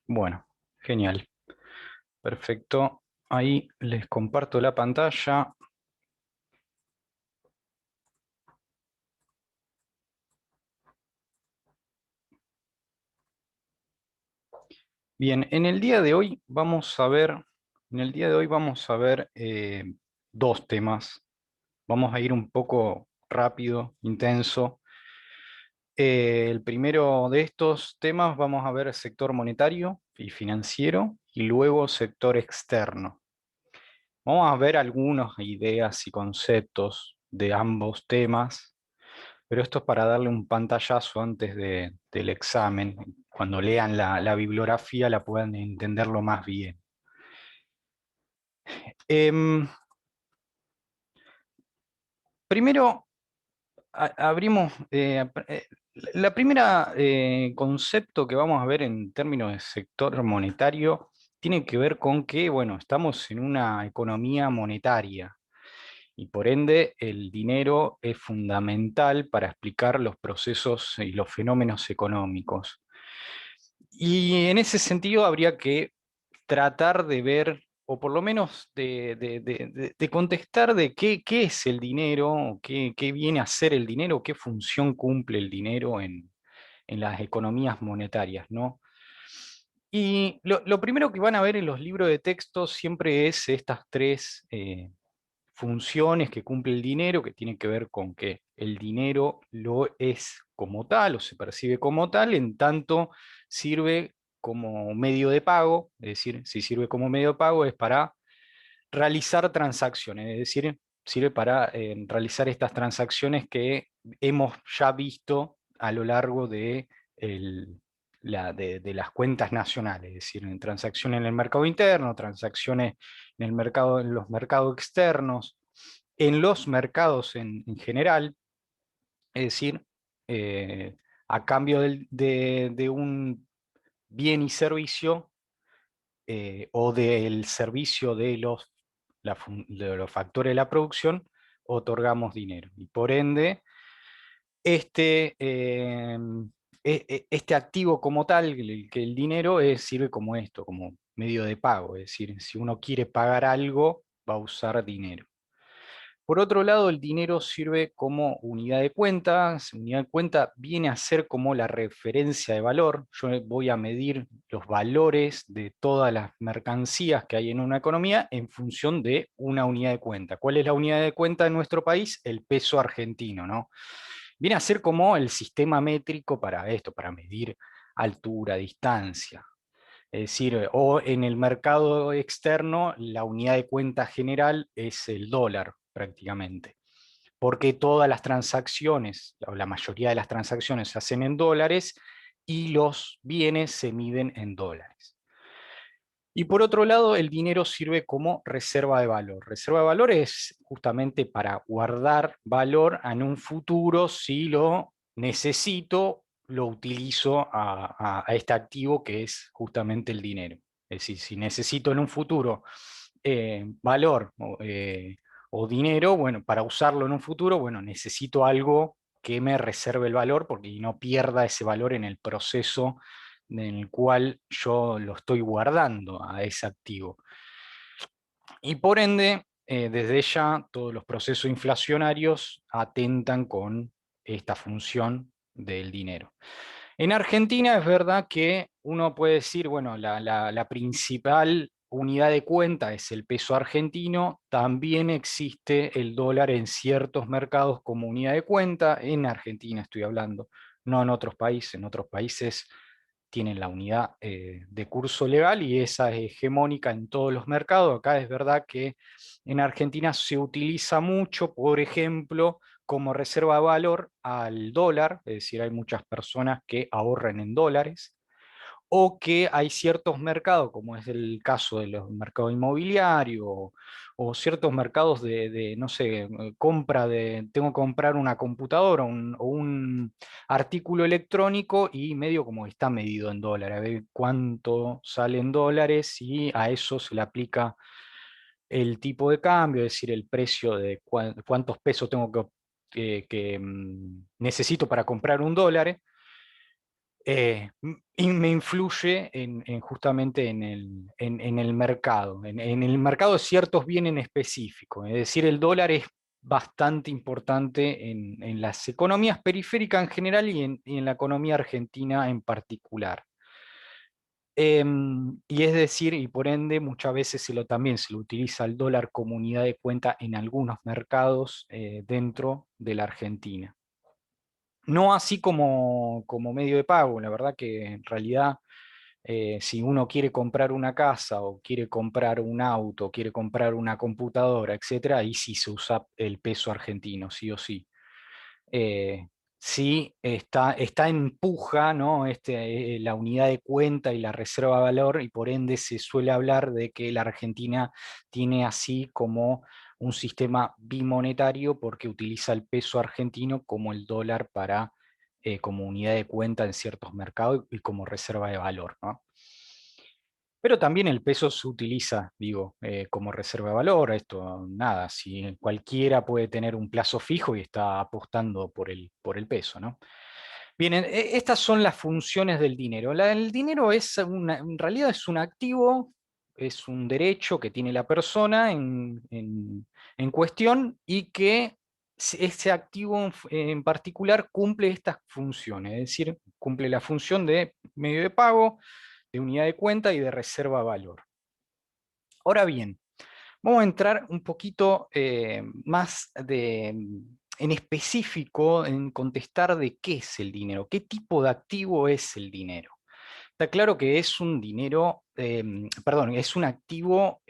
Bueno, genial. Perfecto. Ahí les comparto la pantalla. Bien, en el día de hoy vamos a ver dos temas. Vamos a ir un poco rápido, intenso. El primero de estos temas vamos a ver sector monetario y financiero y luego sector externo. Vamos a ver algunas ideas y conceptos de ambos temas, pero esto es para darle un pantallazo antes del examen. Cuando lean la bibliografía la puedan entenderlo más bien. Em, Primero, abrimos, la primera concepto que vamos a ver en términos de sector monetario tiene que ver con que, bueno, estamos en una economía monetaria. Y por ende, el dinero es fundamental para explicar los procesos y los fenómenos económicos. Y en ese sentido habría que tratar de ver, o por lo menos de contestar de qué es el dinero, o qué viene a ser el dinero, qué función cumple el dinero en las economías monetarias, ¿no? Y lo primero que van a ver en los libros de texto siempre es estas tres funciones que cumple el dinero, que tienen que ver con que el dinero lo es como tal o se percibe como tal, en tanto sirve como medio de pago, es decir, si sirve como medio de pago es para realizar transacciones, es decir, sirve para realizar estas transacciones que hemos ya visto a lo largo de las cuentas nacionales, es decir, en transacciones en el mercado interno, transacciones en el mercado, en los mercados externos, en los mercados en general, es decir, eh, a cambio de un bien y servicio o del servicio de los factores de la producción, otorgamos dinero. Y por ende, este, este activo como tal, que el dinero sirve como esto, como medio de pago. Es decir, si uno quiere pagar algo, va a usar dinero. Por otro lado, el dinero sirve como unidad de cuenta. Unidad de cuenta viene a ser como la referencia de valor. Yo voy a medir los valores de todas las mercancías que hay en una economía en función de una unidad de cuenta. ¿Cuál es la unidad de cuenta en nuestro país? El peso argentino, ¿no? Viene a ser como el sistema métrico para esto, para medir altura, distancia. Es decir, o en el mercado externo, la unidad de cuenta general es el dólar prácticamente, porque todas las transacciones, o la mayoría de las transacciones se hacen en dólares y los bienes se miden en dólares. Y por otro lado, el dinero sirve como reserva de valor. Reserva de valor es justamente para guardar valor en un futuro si lo necesito, lo utilizo a este activo que es justamente el dinero. Es decir, si necesito en un futuro valor o dinero, bueno, para usarlo en un futuro, bueno, necesito algo que me reserve el valor porque no pierda ese valor en el proceso en el cual yo lo estoy guardando a ese activo. Y por ende, desde ya, todos los procesos inflacionarios atentan con esta función del dinero. En Argentina es verdad que uno puede decir, bueno, la principal unidad de cuenta es el peso argentino, también existe el dólar en ciertos mercados como unidad de cuenta, en Argentina estoy hablando, no en otros países tienen la unidad de curso legal y esa es hegemónica en todos los mercados. Acá es verdad que en Argentina se utiliza mucho, por ejemplo, como reserva de valor al dólar, es decir, hay muchas personas que ahorran en dólares, o que hay ciertos mercados, como es el caso de los mercados inmobiliarios, o ciertos mercados no sé, tengo que comprar una computadora o un artículo electrónico y medio como está medido en dólares, a ver cuánto sale en dólares y a eso se le aplica el tipo de cambio, es decir, el precio de cuántos pesos tengo necesito para comprar un dólar. y me influye justamente en el mercado, en el mercado de ciertos bienes en específico. Es decir, el dólar es bastante importante en las economías periféricas en general y en la economía argentina en particular. Y es decir, y por ende muchas veces también se lo utiliza el dólar como unidad de cuenta en algunos mercados dentro de la Argentina. No así como medio de pago, la verdad que en realidad si uno quiere comprar una casa o quiere comprar un auto, quiere comprar una computadora, etcétera, ahí sí se usa el peso argentino, sí o sí. Eh, sí está en puja, ¿no? La unidad de cuenta y la reserva de valor, y por ende se suele hablar de que la Argentina tiene así como un sistema bimonetario porque utiliza el peso argentino como el dólar como unidad de cuenta en ciertos mercados y como reserva de valor, ¿no? Pero también el peso se utiliza, digo, como reserva de valor. Esto, nada, si cualquiera puede tener un plazo fijo y está apostando por el peso, ¿no? Bien, estas son las funciones del dinero. El dinero en realidad es un activo, es un derecho que tiene la persona en cuestión y que ese activo en particular cumple estas funciones, es decir, cumple la función de medio de pago, de unidad de cuenta y de reserva de valor. Ahora bien, vamos a entrar un poquito más en específico en contestar de qué es el dinero, qué tipo de activo es el dinero. Está claro que es un dinero, perdón, es un activo,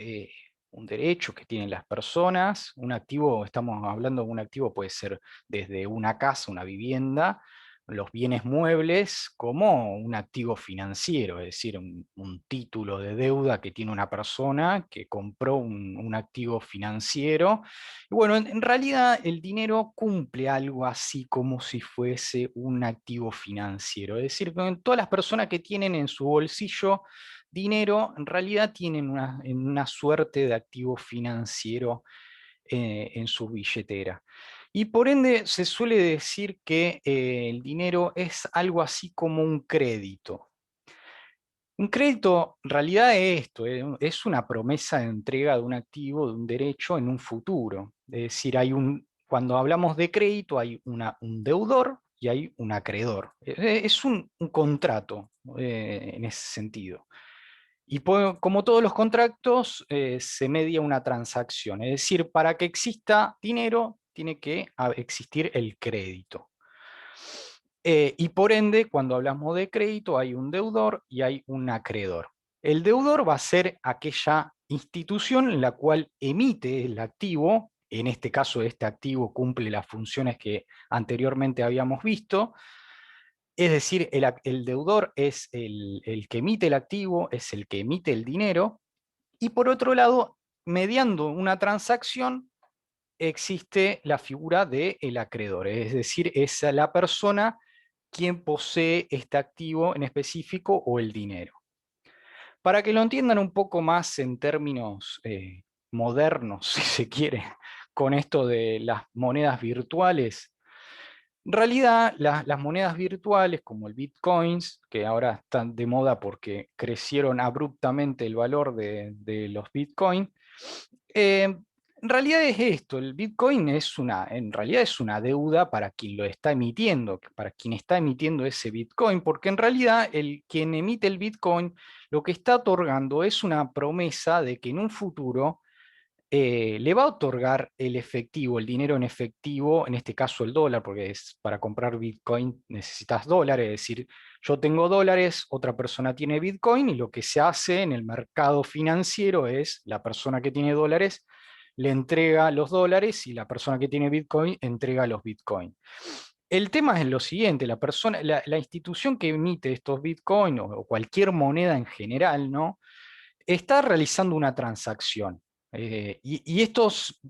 un derecho que tienen las personas. Un activo, estamos hablando de un activo, puede ser desde una casa, una vivienda, los bienes muebles, como un activo financiero, es decir, un título de deuda que tiene una persona que compró un activo financiero. Y bueno, en realidad el dinero cumple algo así como si fuese un activo financiero. Es decir, que todas las personas que tienen en su bolsillo dinero, en realidad tienen una suerte de activo financiero en su billetera. Y por ende se suele decir que el dinero es algo así como un crédito. Un crédito en realidad es esto, es una promesa de entrega de un activo, de un derecho en un futuro. Es decir, cuando hablamos de crédito hay un deudor y hay un acreedor. Es un contrato en ese sentido. Y como todos los contratos, se media una transacción. Es decir, para que exista dinero, tiene que existir el crédito. Y por ende, cuando hablamos de crédito, hay un deudor y hay un acreedor. El deudor va a ser aquella institución en la cual emite el activo. En este caso, este activo cumple las funciones que anteriormente habíamos visto. Es decir, el deudor es el que emite el activo, es el que emite el dinero. Y por otro lado, mediando una transacción, existe la figura del acreedor, es decir, es la persona quien posee este activo en específico o el dinero. Para que lo entiendan un poco más en términos modernos, si se quiere, con esto de las monedas virtuales, en realidad las monedas virtuales como el Bitcoins, que ahora están de moda porque crecieron abruptamente el valor de los Bitcoin, en realidad es esto, el Bitcoin en realidad es una deuda para quien lo está emitiendo, para quien está emitiendo ese Bitcoin, porque en realidad quien emite el Bitcoin lo que está otorgando es una promesa de que en un futuro le va a otorgar el efectivo, el dinero en efectivo, en este caso el dólar, porque para comprar Bitcoin necesitas dólares, es decir, yo tengo dólares, otra persona tiene Bitcoin y lo que se hace en el mercado financiero es la persona que tiene dólares le entrega los dólares y la persona que tiene Bitcoin entrega los Bitcoin. El tema es lo siguiente, la institución que emite estos Bitcoin o cualquier moneda en general, ¿no? Está realizando una transacción. Y estos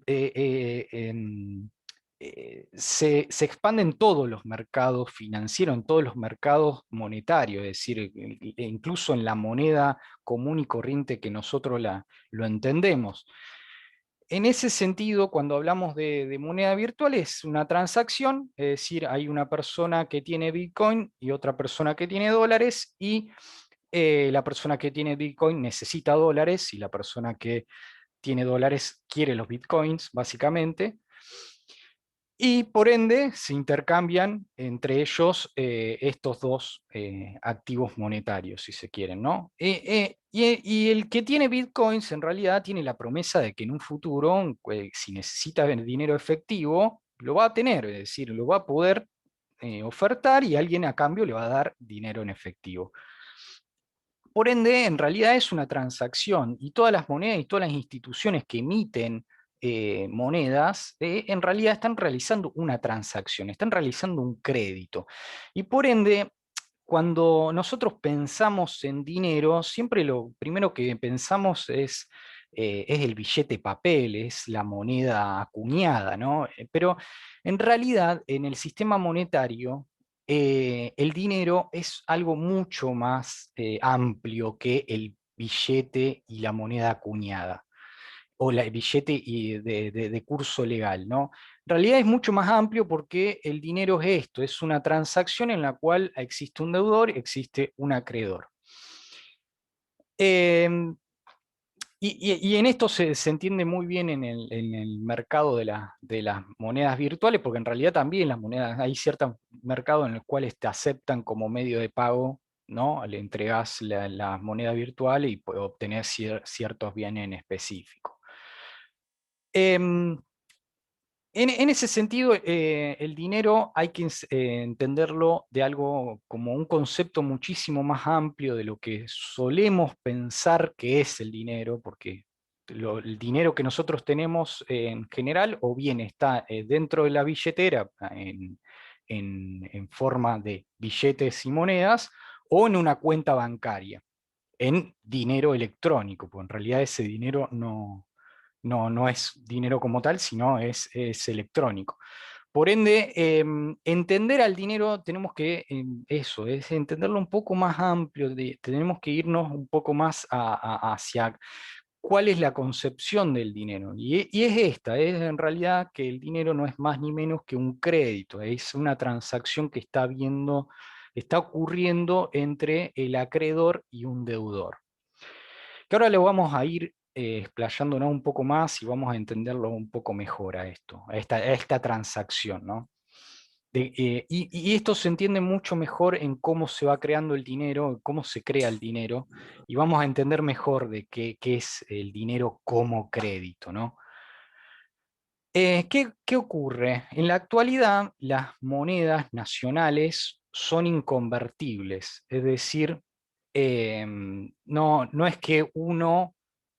se expanden en todos los mercados financieros, en todos los mercados monetarios, es decir, incluso en la moneda común y corriente que nosotros lo entendemos. En ese sentido, cuando hablamos de moneda virtual, es una transacción, es decir, hay una persona que tiene Bitcoin y otra persona que tiene dólares, y la persona que tiene Bitcoin necesita dólares y la persona que tiene dólares quiere los Bitcoins, básicamente. Y por ende se intercambian entre ellos estos dos activos monetarios, si se quieren, ¿no? Y el que tiene bitcoins en realidad tiene la promesa de que en un futuro, si necesita dinero efectivo, lo va a tener, es decir, lo va a poder ofertar y alguien a cambio le va a dar dinero en efectivo. Por ende, en realidad es una transacción y todas las monedas y todas las instituciones que emiten monedas, en realidad están realizando una transacción, están realizando un crédito. Y por ende, cuando nosotros pensamos en dinero, siempre lo primero que pensamos es el billete papel, es la moneda acuñada, ¿no? Pero en realidad, en el sistema monetario, el dinero es algo mucho más amplio que el billete y la moneda acuñada, o el billete de curso legal, ¿no? En realidad es mucho más amplio porque el dinero es esto, es una transacción en la cual existe un deudor, existe un acreedor. Em, y en esto se entiende muy bien en el mercado de las monedas virtuales, porque en realidad también las monedas, hay ciertos mercados en los cuales te aceptan como medio de pago, ¿no? Le entregas la moneda virtual y puedes obtener ciertos bienes en específico. Em, en ese sentido, el dinero hay que entenderlo de algo como un concepto muchísimo más amplio de lo que solemos pensar que es el dinero, porque el dinero que nosotros tenemos en general o bien está dentro de la billetera en forma de billetes y monedas o en una cuenta bancaria, en dinero electrónico, porque en realidad ese dinero no es dinero como tal, sino es electrónico. Por ende, entender al dinero tenemos que, eso, es entenderlo un poco más amplio, tenemos que irnos un poco más hacia cuál es la concepción del dinero. Y es esta, es en realidad que el dinero no es más ni menos que un crédito, es una transacción que está ocurriendo entre el acreedor y un deudor. Que ahora lo vamos a ir explayándonos un poco más y vamos a entenderlo un poco mejor a esto, a esta transacción, ¿no? Y esto se entiende mucho mejor en cómo se va creando el dinero, cómo se crea el dinero, y vamos a entender mejor de qué es el dinero como crédito, ¿no? ¿Qué ocurre? En la actualidad, las monedas nacionales son inconvertibles, es decir, no es que uno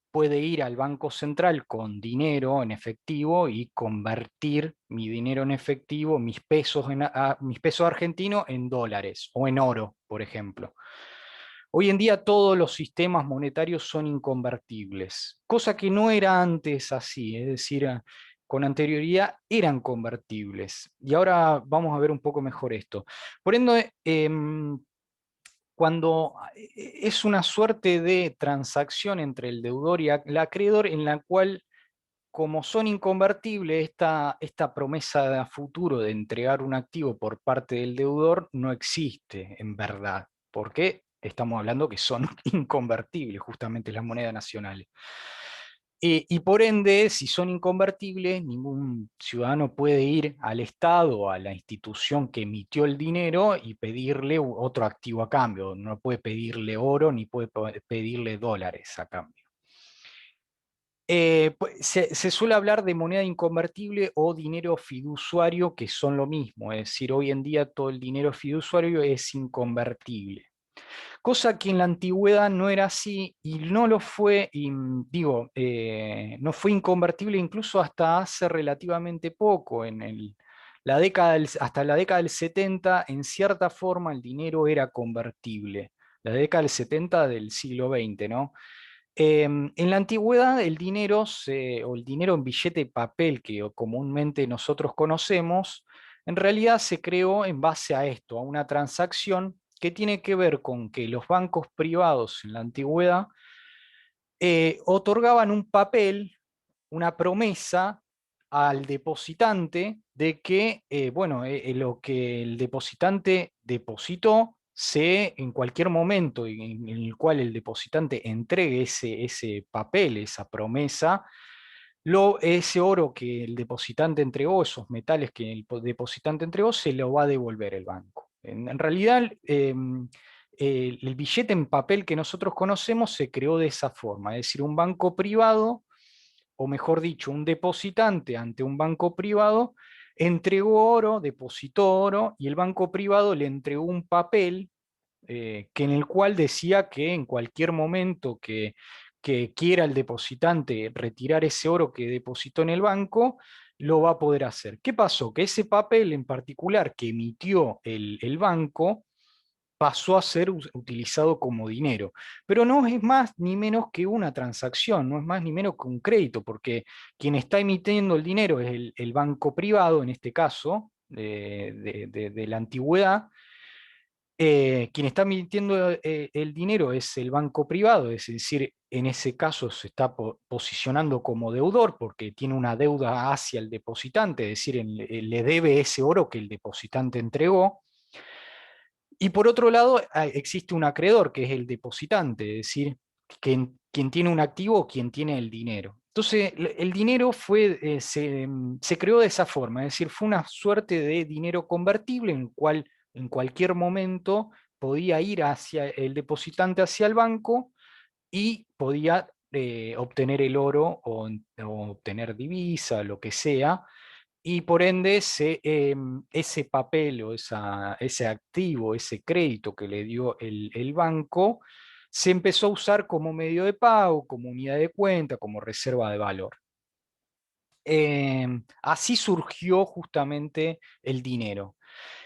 puede ir al Banco Central con dinero en efectivo y convertir mi dinero en efectivo, mis pesos argentinos en dólares o en oro, por ejemplo. Hoy en día todos los sistemas monetarios son inconvertibles, cosa que no era antes así, es decir, con anterioridad eran convertibles. Y ahora vamos a ver un poco mejor esto. Por ende, cuando es una suerte de transacción entre el deudor y el acreedor en la cual, como son inconvertibles, esta promesa de futuro de entregar un activo por parte del deudor no existe en verdad, porque estamos hablando que son inconvertibles justamente las monedas nacionales. Y por ende, si son inconvertibles, ningún ciudadano puede ir al Estado o a la institución que emitió el dinero y pedirle otro activo a cambio. No puede pedirle oro ni puede pedirle dólares a cambio. Pues, se suele hablar de moneda inconvertible o dinero fiduciario, que son lo mismo. Es decir, hoy en día todo el dinero fiduciario es inconvertible. Cosa que en la antigüedad no era así y no lo fue, y digo, no fue inconvertible incluso hasta hace relativamente poco, hasta la década del 70, en cierta forma el dinero era convertible. La década del 70 del siglo XX, ¿no? En la antigüedad el dinero, o el dinero en billete de papel que comúnmente nosotros conocemos, en realidad se creó en base a esto, a una transacción que tiene que ver con que los bancos privados en la antigüedad otorgaban un papel una promesa al depositante de que, bueno, lo que el depositante depositó en cualquier momento en el cual el depositante entregue ese papel, esa promesa, ese oro que el depositante entregó, esos metales que el depositante entregó, se lo va a devolver el banco. En realidad, el billete en papel que nosotros conocemos se creó de esa forma, es decir, un banco privado, o mejor dicho, un depositante ante un banco privado, entregó oro, depositó oro, y el banco privado le entregó un papel que en el cual decía que en cualquier momento que quiera el depositante retirar ese oro que depositó en el banco, lo va a poder hacer. ¿Qué pasó? Que ese papel en particular que emitió el banco pasó a ser utilizado como dinero. Pero no es más ni menos que una transacción, no es más ni menos que un crédito, porque quien está emitiendo el dinero es el banco privado, en este caso, de la antigüedad. Quien está emitiendo el dinero es el banco privado, es decir, en ese caso se está posicionando como deudor porque tiene una deuda hacia el depositante, es decir, le debe ese oro que el depositante entregó. Y por otro lado, existe un acreedor, que es el depositante, es decir, quien tiene un activo o quien tiene el dinero. Entonces, el dinero se creó de esa forma, es decir, fue una suerte de dinero convertible en el cual en cualquier momento podía ir hacia el depositante, hacia el banco, y podía obtener el oro o obtener divisa, lo que sea, y por ende ese papel o ese activo, ese crédito que le dio el banco, se empezó a usar como medio de pago, como unidad de cuenta, como reserva de valor. Así surgió justamente el dinero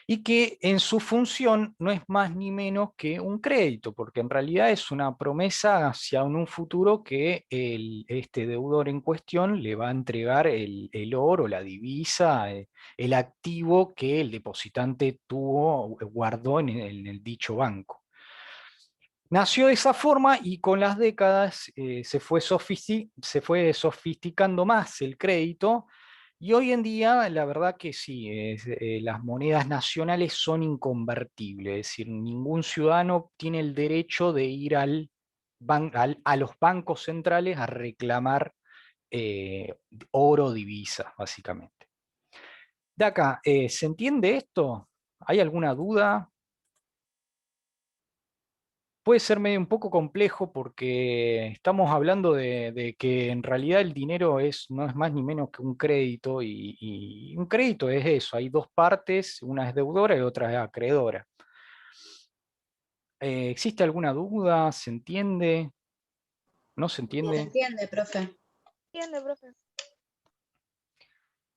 y que en su función no es más ni menos que un crédito, porque en realidad es una promesa hacia un futuro que este deudor en cuestión le va a entregar el oro, la divisa, el activo que el depositante guardó en el dicho banco. Nació de esa forma y con las décadas se fue sofisticando más el crédito, y hoy en día la verdad que sí, las monedas nacionales son inconvertibles, es decir, ningún ciudadano tiene el derecho de ir a los bancos centrales a reclamar oro, divisa, básicamente. De acá, ¿se entiende esto? ¿Hay alguna duda? Puede ser medio un poco complejo porque estamos hablando de que en realidad el dinero no es más ni menos que un crédito, y un crédito es eso, hay dos partes, una es deudora y otra es acreedora. ¿Existe alguna duda? ¿Se entiende? ¿No se No se entiende? entiende, profe. Entiende, profe.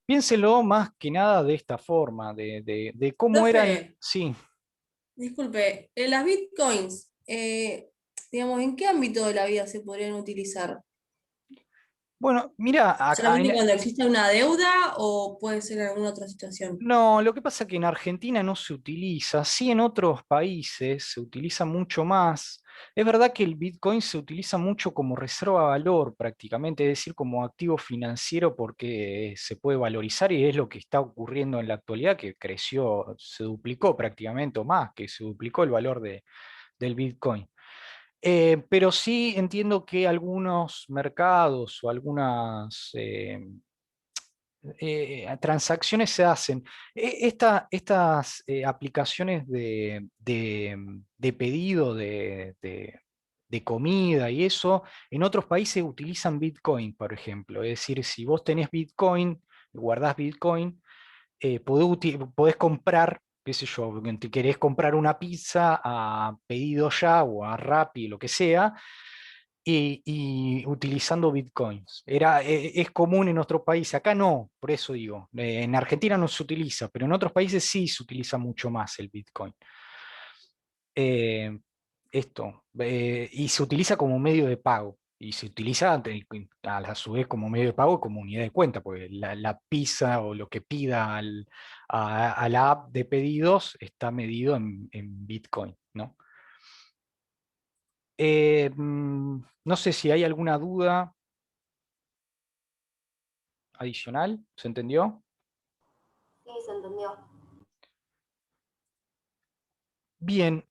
Piénselo más que nada de esta forma, de cómo eran, Profe, sí. disculpe, las bitcoins, digamos, ¿en qué ámbito de la vida se podrían utilizar? Bueno, mira, ¿Solamente cuando existe una deuda o puede ser en alguna otra situación? no, lo que pasa es que en Argentina no se utiliza, sí en otros países se utiliza mucho más. Es verdad que el Bitcoin se utiliza mucho como reserva de valor prácticamente, es decir, como activo financiero porque se puede valorizar, y es lo que está ocurriendo en la actualidad, que creció, se duplicó prácticamente o más, que se duplicó el valor del Bitcoin. Pero sí entiendo que algunos mercados o algunas transacciones se hacen. Estas aplicaciones de pedido de comida y eso, en otros países utilizan Bitcoin, por ejemplo. Es decir, si vos tenés Bitcoin, guardás Bitcoin, podés comprar, qué sé yo, que te querés comprar una pizza a pedido ya o a Rappi, lo que sea, y utilizando bitcoins. Es común en otros países, acá no, por eso digo, en Argentina no se utiliza, pero en otros países sí se utiliza mucho más el bitcoin. Eh, y se utiliza como medio de pago, y se utiliza a la su vez como medio de pago, como unidad de cuenta, porque la pizza o lo que pida a la app de pedidos está medido en bitcoin, ¿no? No sé si hay alguna duda. adicional? ¿Se entendió? Sí, se entendió. Bien,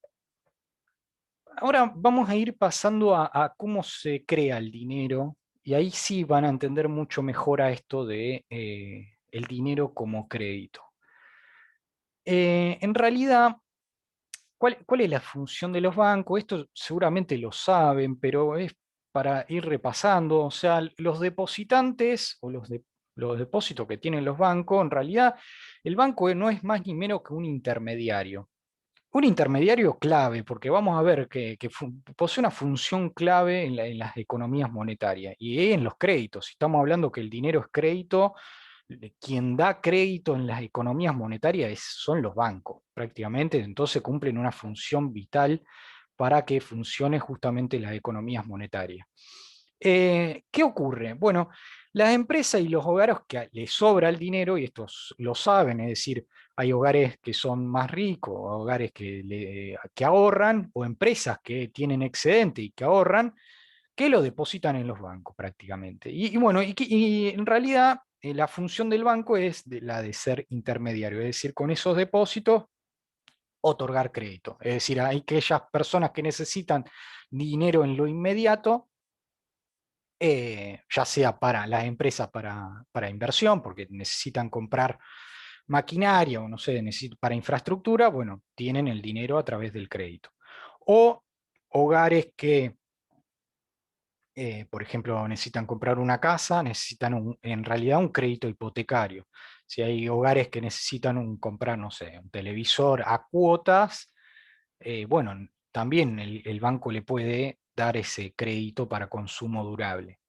ahora vamos a ir pasando a cómo se crea el dinero, y ahí sí van a entender mucho mejor a esto de el dinero como crédito. En realidad, ¿cuál es la función de los bancos? Esto seguramente lo saben, pero es para ir repasando. O sea, los depositantes o los depósitos que tienen los bancos, en realidad el banco no es más ni menos que un intermediario. Un intermediario clave, porque vamos a ver que posee una función clave en las economías monetarias y en los créditos. Si estamos hablando que el dinero es crédito, quien da crédito en las economías monetarias son los bancos, prácticamente. Entonces cumplen una función vital para que funcione justamente las economías monetarias. ¿Qué ocurre? Bueno, las empresas y los hogares que les sobra el dinero, y estos lo saben, es decir, hay hogares que son más ricos, hogares que ahorran, o empresas que tienen excedente y que ahorran, que lo depositan en los bancos prácticamente. Y bueno, y en realidad la función del banco es la de ser intermediario, es decir, con esos depósitos otorgar crédito. Es decir, hay aquellas personas que necesitan dinero en lo inmediato, ya sea para las empresas para inversión, porque necesitan comprar maquinaria o no sé, para infraestructura, bueno, tienen el dinero a través del crédito. O hogares que, por ejemplo, necesitan comprar una casa, necesitan en realidad un crédito hipotecario. Si hay hogares que necesitan comprar, no sé, un televisor a cuotas, bueno, también el banco le puede dar ese crédito para consumo durable.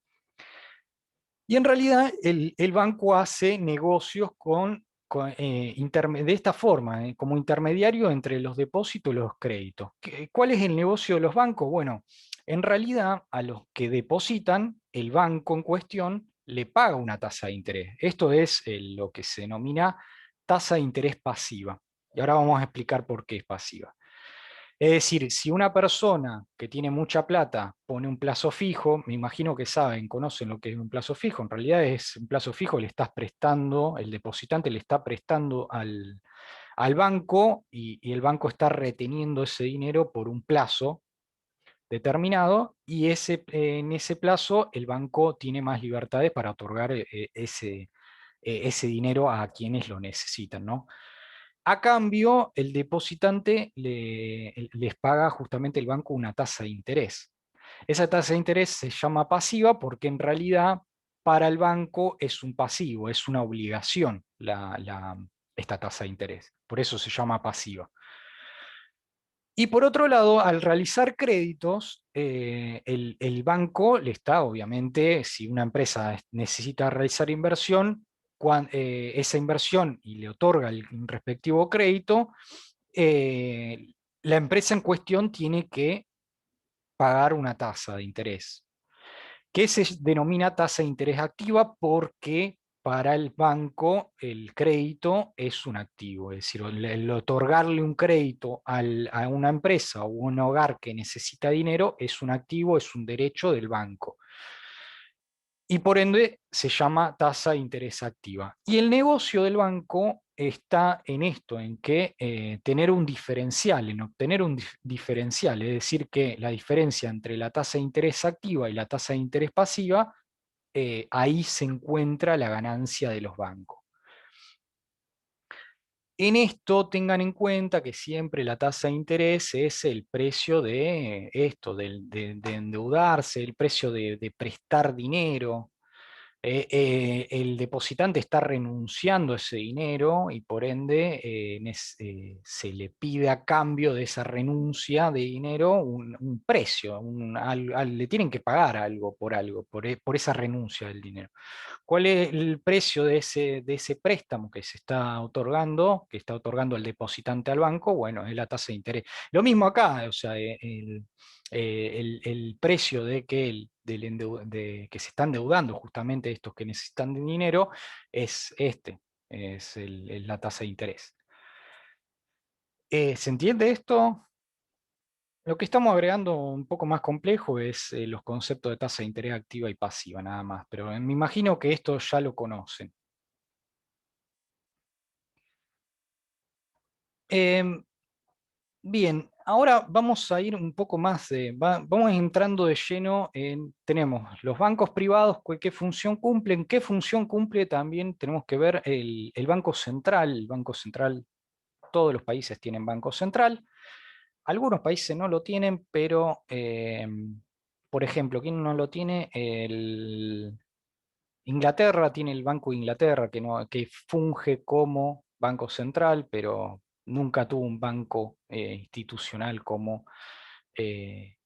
Y en realidad el banco hace negocios de esta forma, como intermediario entre los depósitos y los créditos. ¿Cuál es el negocio de los bancos? Bueno, en realidad a los que depositan, el banco en cuestión le paga una tasa de interés. Esto es lo que se denomina tasa de interés pasiva. Y ahora vamos a explicar por qué es pasiva. Es decir, si una persona que tiene mucha plata pone un plazo fijo, me imagino que saben, conocen lo que es un plazo fijo, en realidad es un plazo fijo, le estás prestando, el depositante le está prestando al banco y el banco está reteniendo ese dinero por un plazo determinado y en ese plazo el banco tiene más libertades para otorgar ese dinero a quienes lo necesitan, ¿no? A cambio, el depositante les paga justamente el banco una tasa de interés. Esa tasa de interés se llama pasiva porque en realidad para el banco es un pasivo, es una obligación esta tasa de interés. Por eso se llama pasiva. Y por otro lado, al realizar créditos, el banco le está, obviamente, si una empresa necesita realizar inversión, esa inversión y le otorga el respectivo crédito, eh, la empresa en cuestión tiene que pagar una tasa de interés que se denomina tasa de interés activa porque para el banco el crédito es un activo, es decir, el otorgarle un crédito a una empresa o un hogar que necesita dinero es un activo, es un derecho del banco. Y por ende se llama tasa de interés activa. Y el negocio del banco está en esto, en que tener un diferencial, en obtener un diferencial, es decir, que la diferencia entre la tasa de interés activa y la tasa de interés pasiva, ahí se encuentra la ganancia de los bancos. En esto tengan en cuenta que siempre la tasa de interés es el precio de esto, de endeudarse, el precio de prestar dinero. El depositante está renunciando a ese dinero y por ende se le pide a cambio de esa renuncia de dinero un precio, le tienen que pagar algo, por esa renuncia del dinero. ¿Cuál es el precio de ese préstamo que se está otorgando, que está otorgando el depositante al banco? Bueno, es la tasa de interés. Lo mismo acá, o sea, el precio de que se están endeudando justamente estos que necesitan de dinero es la tasa de interés. ¿Se entiende esto? Lo que estamos agregando un poco más complejo es los conceptos de tasa de interés activa y pasiva, nada más, pero me imagino que esto ya lo conocen. Em, Bien, ahora vamos a ir un poco más, vamos entrando de lleno en, tenemos los bancos privados, qué función cumplen, qué función cumple también, tenemos que ver el Banco Central, todos los países tienen Banco Central, algunos países no lo tienen, pero, por ejemplo, ¿quién no lo tiene? Inglaterra tiene el Banco de Inglaterra, que funge como banco central, pero nunca tuvo un banco institucional como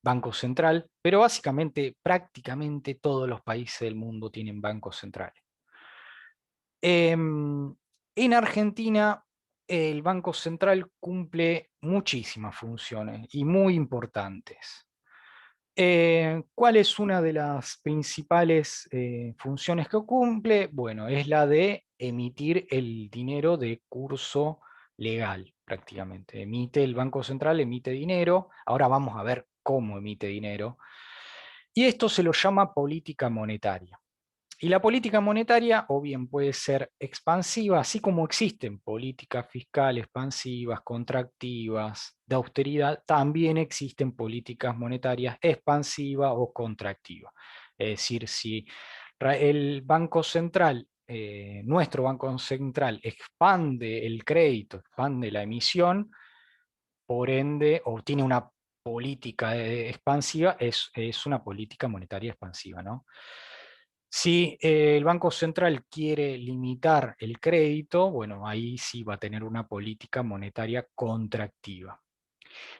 Banco Central, pero básicamente prácticamente todos los países del mundo tienen bancos centrales. En Argentina, el Banco Central cumple muchísimas funciones y muy importantes. ¿Cuál es una de las principales funciones que cumple? Bueno, es la de emitir el dinero de curso legal, prácticamente. El Banco Central emite dinero, ahora vamos a ver cómo emite dinero, y esto se lo llama política monetaria. Y la política monetaria o bien puede ser expansiva, así como existen políticas fiscales expansivas, contractivas, de austeridad, también existen políticas monetarias expansivas o contractivas. Es decir, si el Banco Central, nuestro Banco Central, expande el crédito, expande la emisión, por ende, o tiene una política expansiva, es una política monetaria expansiva, ¿no? Si el Banco Central quiere limitar el crédito, bueno, ahí sí va a tener una política monetaria contractiva.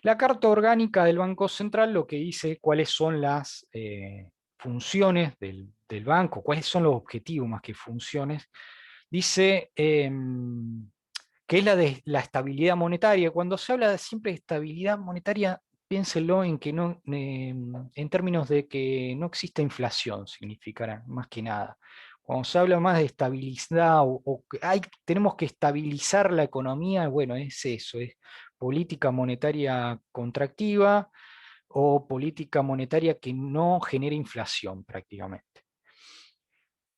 La Carta Orgánica del Banco Central lo que dice cuáles son las funciones del banco, cuáles son los objetivos más que funciones, dice que es la de la estabilidad monetaria. Cuando se habla siempre de estabilidad monetaria, piénsenlo en que no, en términos de que no existe inflación, significará más que nada. Cuando se habla más de estabilidad o que tenemos que estabilizar la economía, bueno, es eso, es política monetaria contractiva o política monetaria que no genere inflación prácticamente.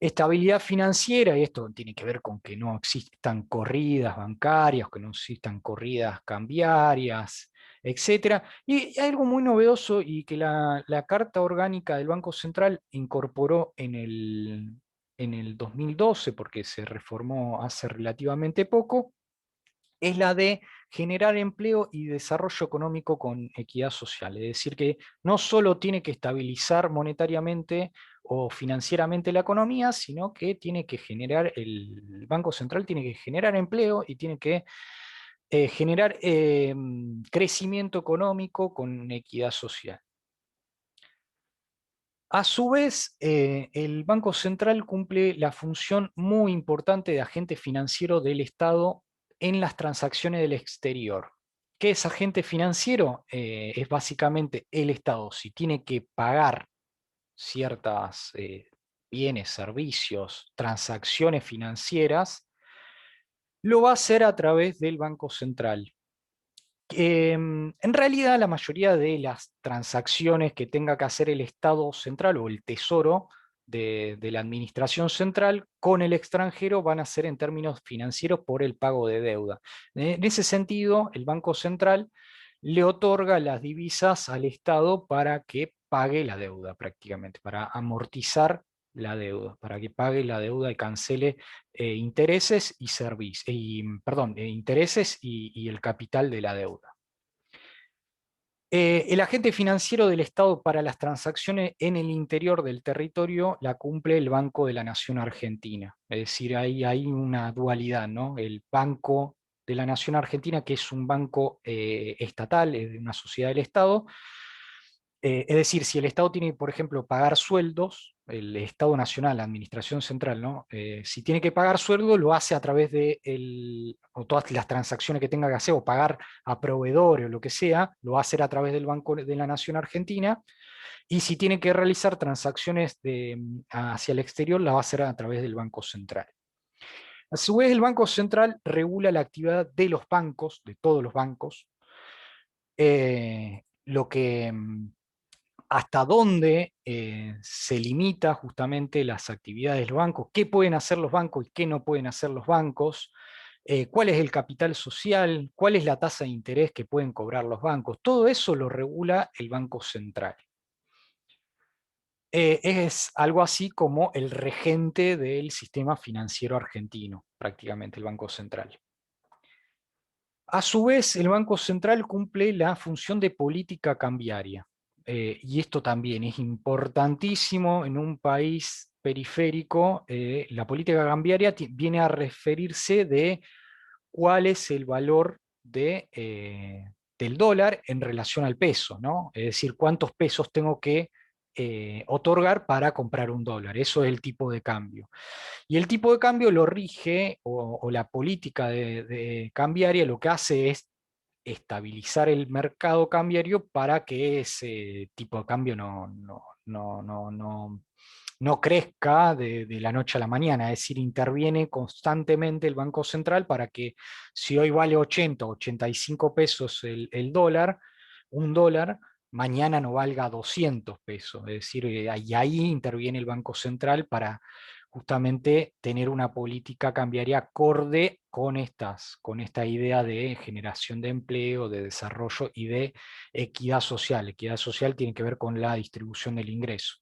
Estabilidad financiera, y esto tiene que ver con que no existan corridas bancarias, que no existan corridas cambiarias, etcétera. Y hay algo muy novedoso y que la Carta Orgánica del Banco Central incorporó en el 2012, porque se reformó hace relativamente poco, es la de generar empleo y desarrollo económico con equidad social. Es decir, que no solo tiene que estabilizar monetariamente o financieramente la economía, sino que tiene que generar, el Banco Central tiene que generar empleo y tiene que generar crecimiento económico con equidad social. A su vez, el Banco Central cumple la función muy importante de agente financiero del Estado en las transacciones del exterior. ¿Qué es agente financiero? Es básicamente el Estado. Si tiene que pagar ciertas bienes, servicios, transacciones financieras, lo va a hacer a través del Banco Central. En realidad, la mayoría de las transacciones que tenga que hacer el Estado central o el Tesoro de la Administración Central con el extranjero van a ser en términos financieros por el pago de deuda. En ese sentido, el Banco Central le otorga las divisas al Estado para que pague la deuda prácticamente, para amortizar la deuda, para que pague la deuda y cancele intereses y perdón, intereses y el capital de la deuda. El agente financiero del Estado para las transacciones en el interior del territorio la cumple el Banco de la Nación Argentina. Es decir, ahí hay una dualidad, ¿no? El Banco de la Nación Argentina, que es un banco estatal, es de una sociedad del Estado. Es decir, si el Estado tiene, por ejemplo, pagar sueldos, el Estado Nacional, la Administración Central, ¿no? Si tiene que pagar sueldo, lo hace a través de o todas las transacciones que tenga que hacer, o pagar a proveedores o lo que sea, lo va a hacer a través del Banco de la Nación Argentina. Y si tiene que realizar transacciones hacia el exterior, la va a hacer a través del Banco Central. A su vez, el Banco Central regula la actividad de los bancos, de todos los bancos, lo que, hasta dónde se limita justamente las actividades de los bancos, qué pueden hacer los bancos y qué no pueden hacer los bancos, cuál es el capital social, cuál es la tasa de interés que pueden cobrar los bancos. Todo eso lo regula el Banco Central. Es algo así como el regente del sistema financiero argentino, prácticamente el Banco Central. A su vez, el Banco Central cumple la función de política cambiaria. Y esto también es importantísimo en un país periférico. La política cambiaria viene a referirse de cuál es el valor del dólar en relación al peso, ¿no? Es decir, cuántos pesos tengo que otorgar para comprar un dólar. Eso es el tipo de cambio. Y el tipo de cambio lo rige, o la política de cambiaria lo que hace es estabilizar el mercado cambiario para que ese tipo de cambio no crezca de la noche a la mañana. Es decir, interviene constantemente el Banco Central para que si hoy vale 80 o 85 pesos el dólar, un dólar, mañana no valga 200 pesos. Es decir, y ahí interviene el Banco Central para justamente tener una política cambiaria acorde con esta idea de generación de empleo, de desarrollo y de equidad social. Equidad social tiene que ver con la distribución del ingreso.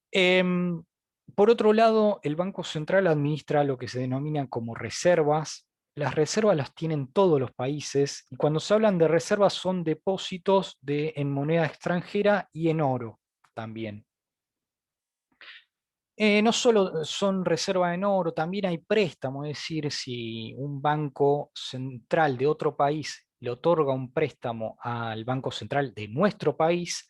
Em, por otro lado, el Banco Central administra lo que se denominan como reservas. Las reservas las tienen todos los países, y cuando se hablan de reservas son depósitos en moneda extranjera y en oro también. No solo son reservas en oro, también hay préstamos, es decir, si un banco central de otro país le otorga un préstamo al Banco Central de nuestro país,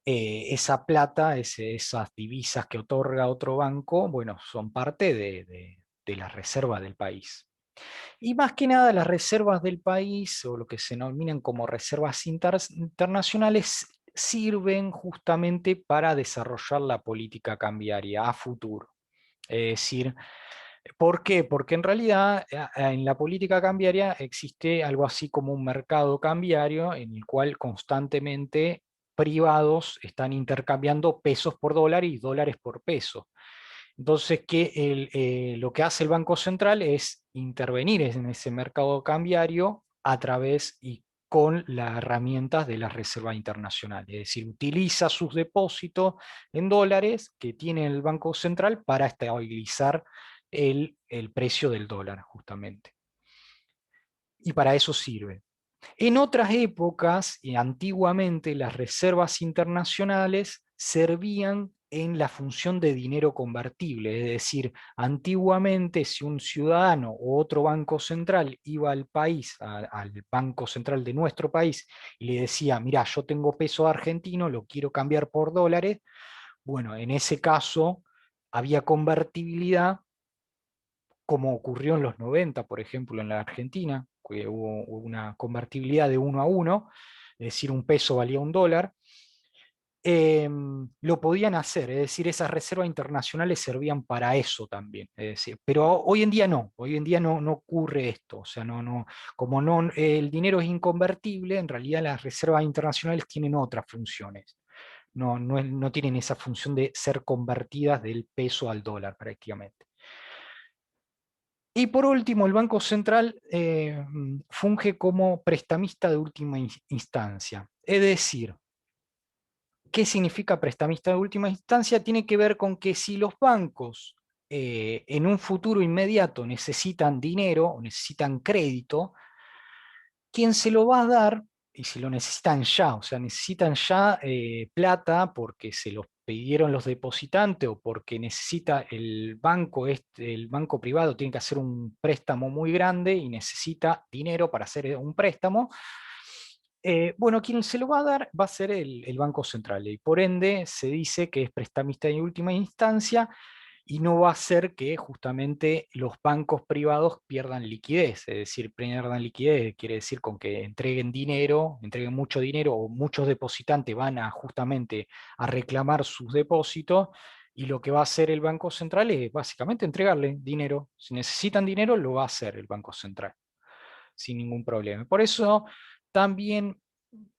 esa plata, esas divisas que otorga otro banco, bueno, son parte de la reserva del país. Y más que nada las reservas del país, o lo que se denominan como reservas internacionales, sirven justamente para desarrollar la política cambiaria a futuro. Es decir, ¿por qué? Porque en realidad en la política cambiaria existe algo así como un mercado cambiario en el cual constantemente privados están intercambiando pesos por dólar y dólares por peso. Entonces, lo que hace el Banco Central es intervenir en ese mercado cambiario a través y con las herramientas de la Reserva Internacional. Es decir, utiliza sus depósitos en dólares que tiene el Banco Central para estabilizar el precio del dólar, justamente. Y para eso sirve. En otras épocas, y antiguamente, las reservas internacionales servían en la función de dinero convertible, es decir, antiguamente si un ciudadano o otro banco central iba al país, al banco central de nuestro país, y le decía, mira, yo tengo peso argentino, lo quiero cambiar por dólares, bueno, en ese caso había convertibilidad, como ocurrió en los 90, por ejemplo, en la Argentina, que hubo una convertibilidad de 1 a 1, es decir, un peso valía un dólar. Lo podían hacer, es decir, esas reservas internacionales servían para eso también. Es decir, pero hoy en día no ocurre esto, o sea, como el dinero es inconvertible, en realidad las reservas internacionales tienen otras funciones. No tienen esa función de ser convertidas del peso al dólar prácticamente. Y por último, el Banco Central funge como prestamista de última instancia. Es decir, ¿qué significa prestamista de última instancia? Tiene que ver con que si los bancos en un futuro inmediato necesitan dinero o necesitan crédito, quien se lo va a dar, y si lo necesitan ya, o sea, necesitan ya plata porque se los pidieron los depositantes o porque necesita el banco privado tiene que hacer un préstamo muy grande y necesita dinero para hacer un préstamo. Bueno, quien se lo va a dar va a ser el Banco Central, y por ende se dice que es prestamista en última instancia, y no va a ser que justamente los bancos privados pierdan liquidez. Es decir, pierdan liquidez quiere decir con que entreguen dinero, entreguen mucho dinero, o muchos depositantes van justamente a reclamar sus depósitos, y lo que va a hacer el Banco Central es básicamente entregarle dinero. Si necesitan dinero, lo va a hacer el Banco Central sin ningún problema. Por eso también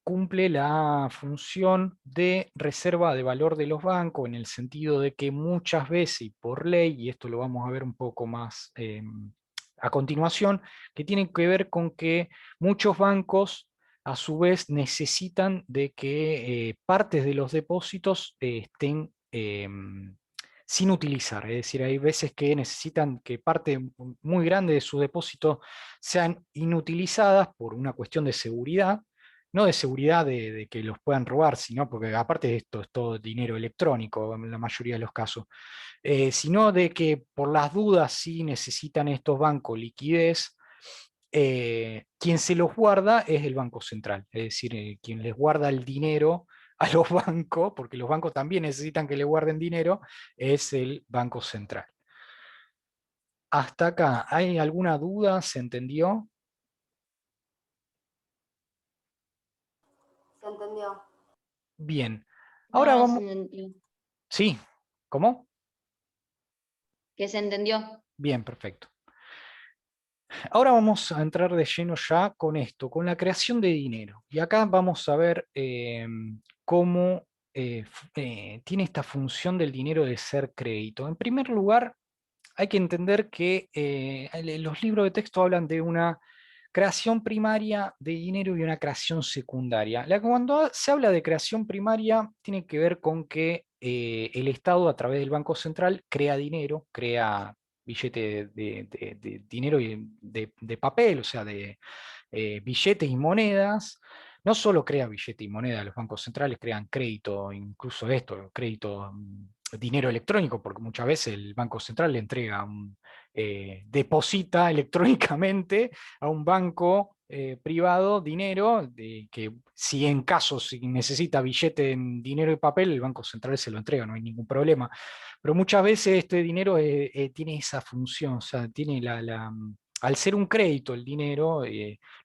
cumple la función de reserva de valor de los bancos, en el sentido de que muchas veces, y por ley, y esto lo vamos a ver un poco más a continuación, que tiene que ver con que muchos bancos a su vez necesitan de que partes de los depósitos estén sin utilizar. Es decir, hay veces que necesitan que parte muy grande de sus depósitos sean inutilizadas por una cuestión de seguridad, no de seguridad de que los puedan robar, sino porque aparte de esto es todo dinero electrónico en la mayoría de los casos, sino de que por las dudas si necesitan estos bancos liquidez, quien se los guarda es el Banco Central, es decir, quien les guarda el dinero a los bancos, porque los bancos también necesitan que le guarden dinero, es el Banco Central. Hasta acá, ¿hay alguna duda? ¿Se entendió? Se entendió. Bien. Ahora No, se vamos... entendió. Sí, ¿cómo? Que se entendió. Bien, perfecto. Ahora vamos a entrar de lleno ya con esto, con la creación de dinero. Y acá vamos a ver cómo tiene esta función del dinero de ser crédito. En primer lugar, hay que entender que los libros de texto hablan de una creación primaria de dinero y una creación secundaria. Cuando se habla de creación primaria, tiene que ver con que el Estado, a través del Banco Central, crea dinero, crea billete de dinero y de papel, o sea, de billetes y monedas. No solo crea billete y moneda, los bancos centrales crean crédito, incluso esto, crédito, dinero electrónico, porque muchas veces el Banco Central le entrega deposita electrónicamente a un banco privado dinero, que si en caso si necesita billete en dinero y papel, el Banco Central se lo entrega, no hay ningún problema. Pero muchas veces este dinero tiene esa función, o sea, tiene al ser un crédito el dinero,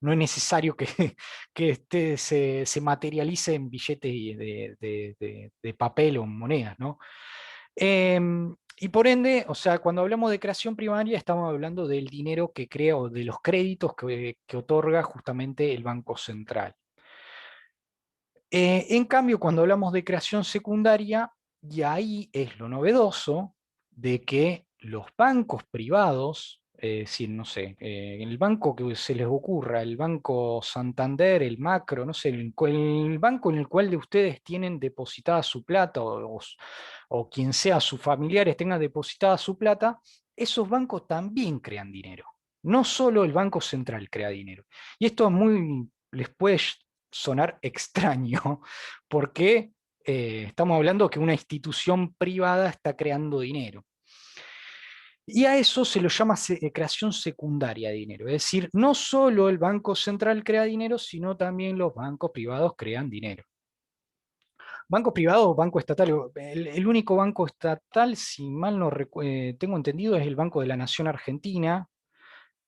no es necesario que, se materialice en billetes de papel o monedas, ¿no? Y por ende, o sea, cuando hablamos de creación primaria, estamos hablando del dinero que crea o de los créditos que otorga justamente el Banco Central. En cambio, cuando hablamos de creación secundaria, y ahí es lo novedoso, de que los bancos privados, es decir, no sé, el banco que se les ocurra, el Banco Santander, el Macro, no sé, el banco en el cual de ustedes tienen depositada su plata, o quien sea sus familiares tengan depositada su plata, esos bancos también crean dinero. No solo el Banco Central crea dinero. Y esto es muy, les puede sonar extraño, porque estamos hablando que una institución privada está creando dinero. Y a eso se lo llama creación secundaria de dinero. Es decir, no solo el Banco Central crea dinero, sino también los bancos privados crean dinero. Banco privado o banco estatal. El único banco estatal, si mal no tengo entendido, es el Banco de la Nación Argentina.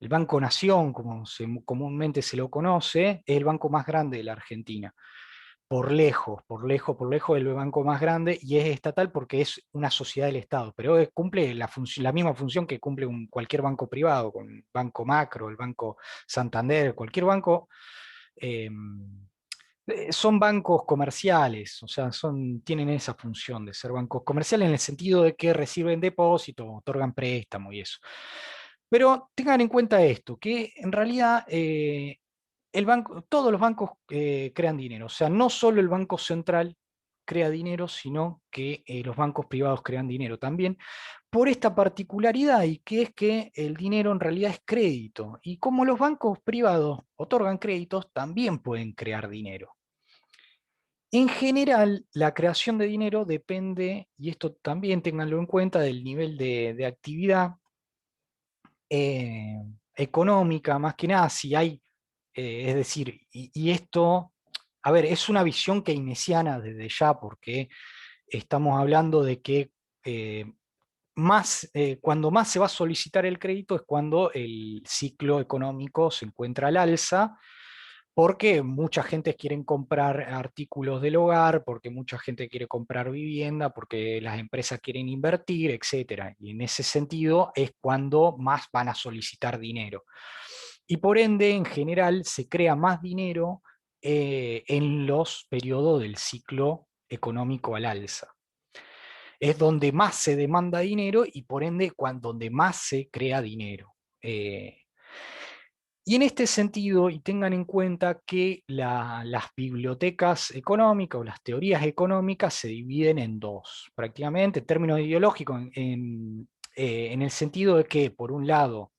El Banco Nación, como comúnmente se lo conoce, es el banco más grande de la Argentina. Por lejos, por lejos, por lejos, el banco más grande, y es estatal porque es una sociedad del Estado, pero cumple la misma función que cumple cualquier banco privado, con el Banco Macro, el Banco Santander, cualquier banco. eh, Son bancos comerciales, o sea, tienen esa función de ser bancos comerciales en el sentido de que reciben depósitos, otorgan préstamo y eso. Pero tengan en cuenta esto, que en realidad todos los bancos crean dinero, o sea, no solo el Banco Central crea dinero, sino que los bancos privados crean dinero también, por esta particularidad, y que es que el dinero en realidad es crédito, y como los bancos privados otorgan créditos, también pueden crear dinero. En general, la creación de dinero depende, y esto también ténganlo en cuenta, del nivel de actividad económica, más que nada, si hay, es decir, y esto, a ver, es una visión keynesiana desde ya, porque estamos hablando de que cuando más se va a solicitar el crédito es cuando el ciclo económico se encuentra al alza, porque mucha gente quiere comprar artículos del hogar, porque mucha gente quiere comprar vivienda, porque las empresas quieren invertir, etcétera. Y en ese sentido es cuando más van a solicitar dinero. Y por ende, en general, se crea más dinero en los periodos del ciclo económico al alza. Es donde más se demanda dinero y por ende donde más se crea dinero. Y en este sentido, y tengan en cuenta que las bibliotecas económicas o las teorías económicas se dividen en dos, prácticamente, en términos ideológicos, en el sentido de que, por un lado,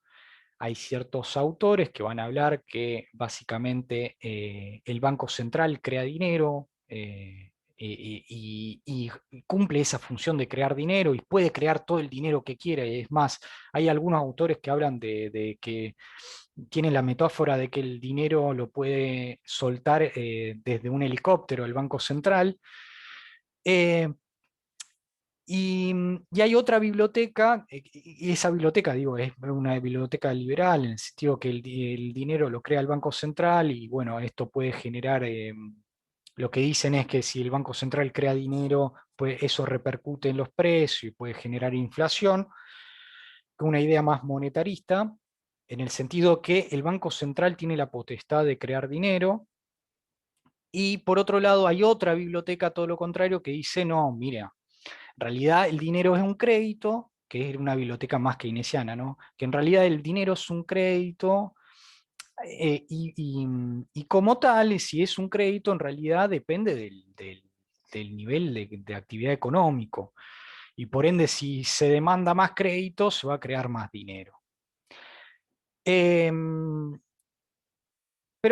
hay ciertos autores que van a hablar que básicamente el Banco Central crea dinero y cumple esa función de crear dinero y puede crear todo el dinero que quiera. Y es más, hay algunos autores que hablan de que tienen la metáfora de que el dinero lo puede soltar desde un helicóptero el Banco Central. Eh, y hay otra biblioteca, y esa biblioteca, digo, es una biblioteca liberal, en el sentido que el dinero lo crea el Banco Central, y bueno, esto puede generar, lo que dicen es que si el Banco Central crea dinero, pues eso repercute en los precios y puede generar inflación, que una idea más monetarista, en el sentido que el Banco Central tiene la potestad de crear dinero, y por otro lado hay otra biblioteca, todo lo contrario, que dice, no, mira, en realidad el dinero es un crédito, que es una biblioteca más keynesiana, ¿no? Que en realidad el dinero es un crédito y como tal, si es un crédito, en realidad depende del nivel de actividad económico. Y por ende, si se demanda más crédito, se va a crear más dinero. Pero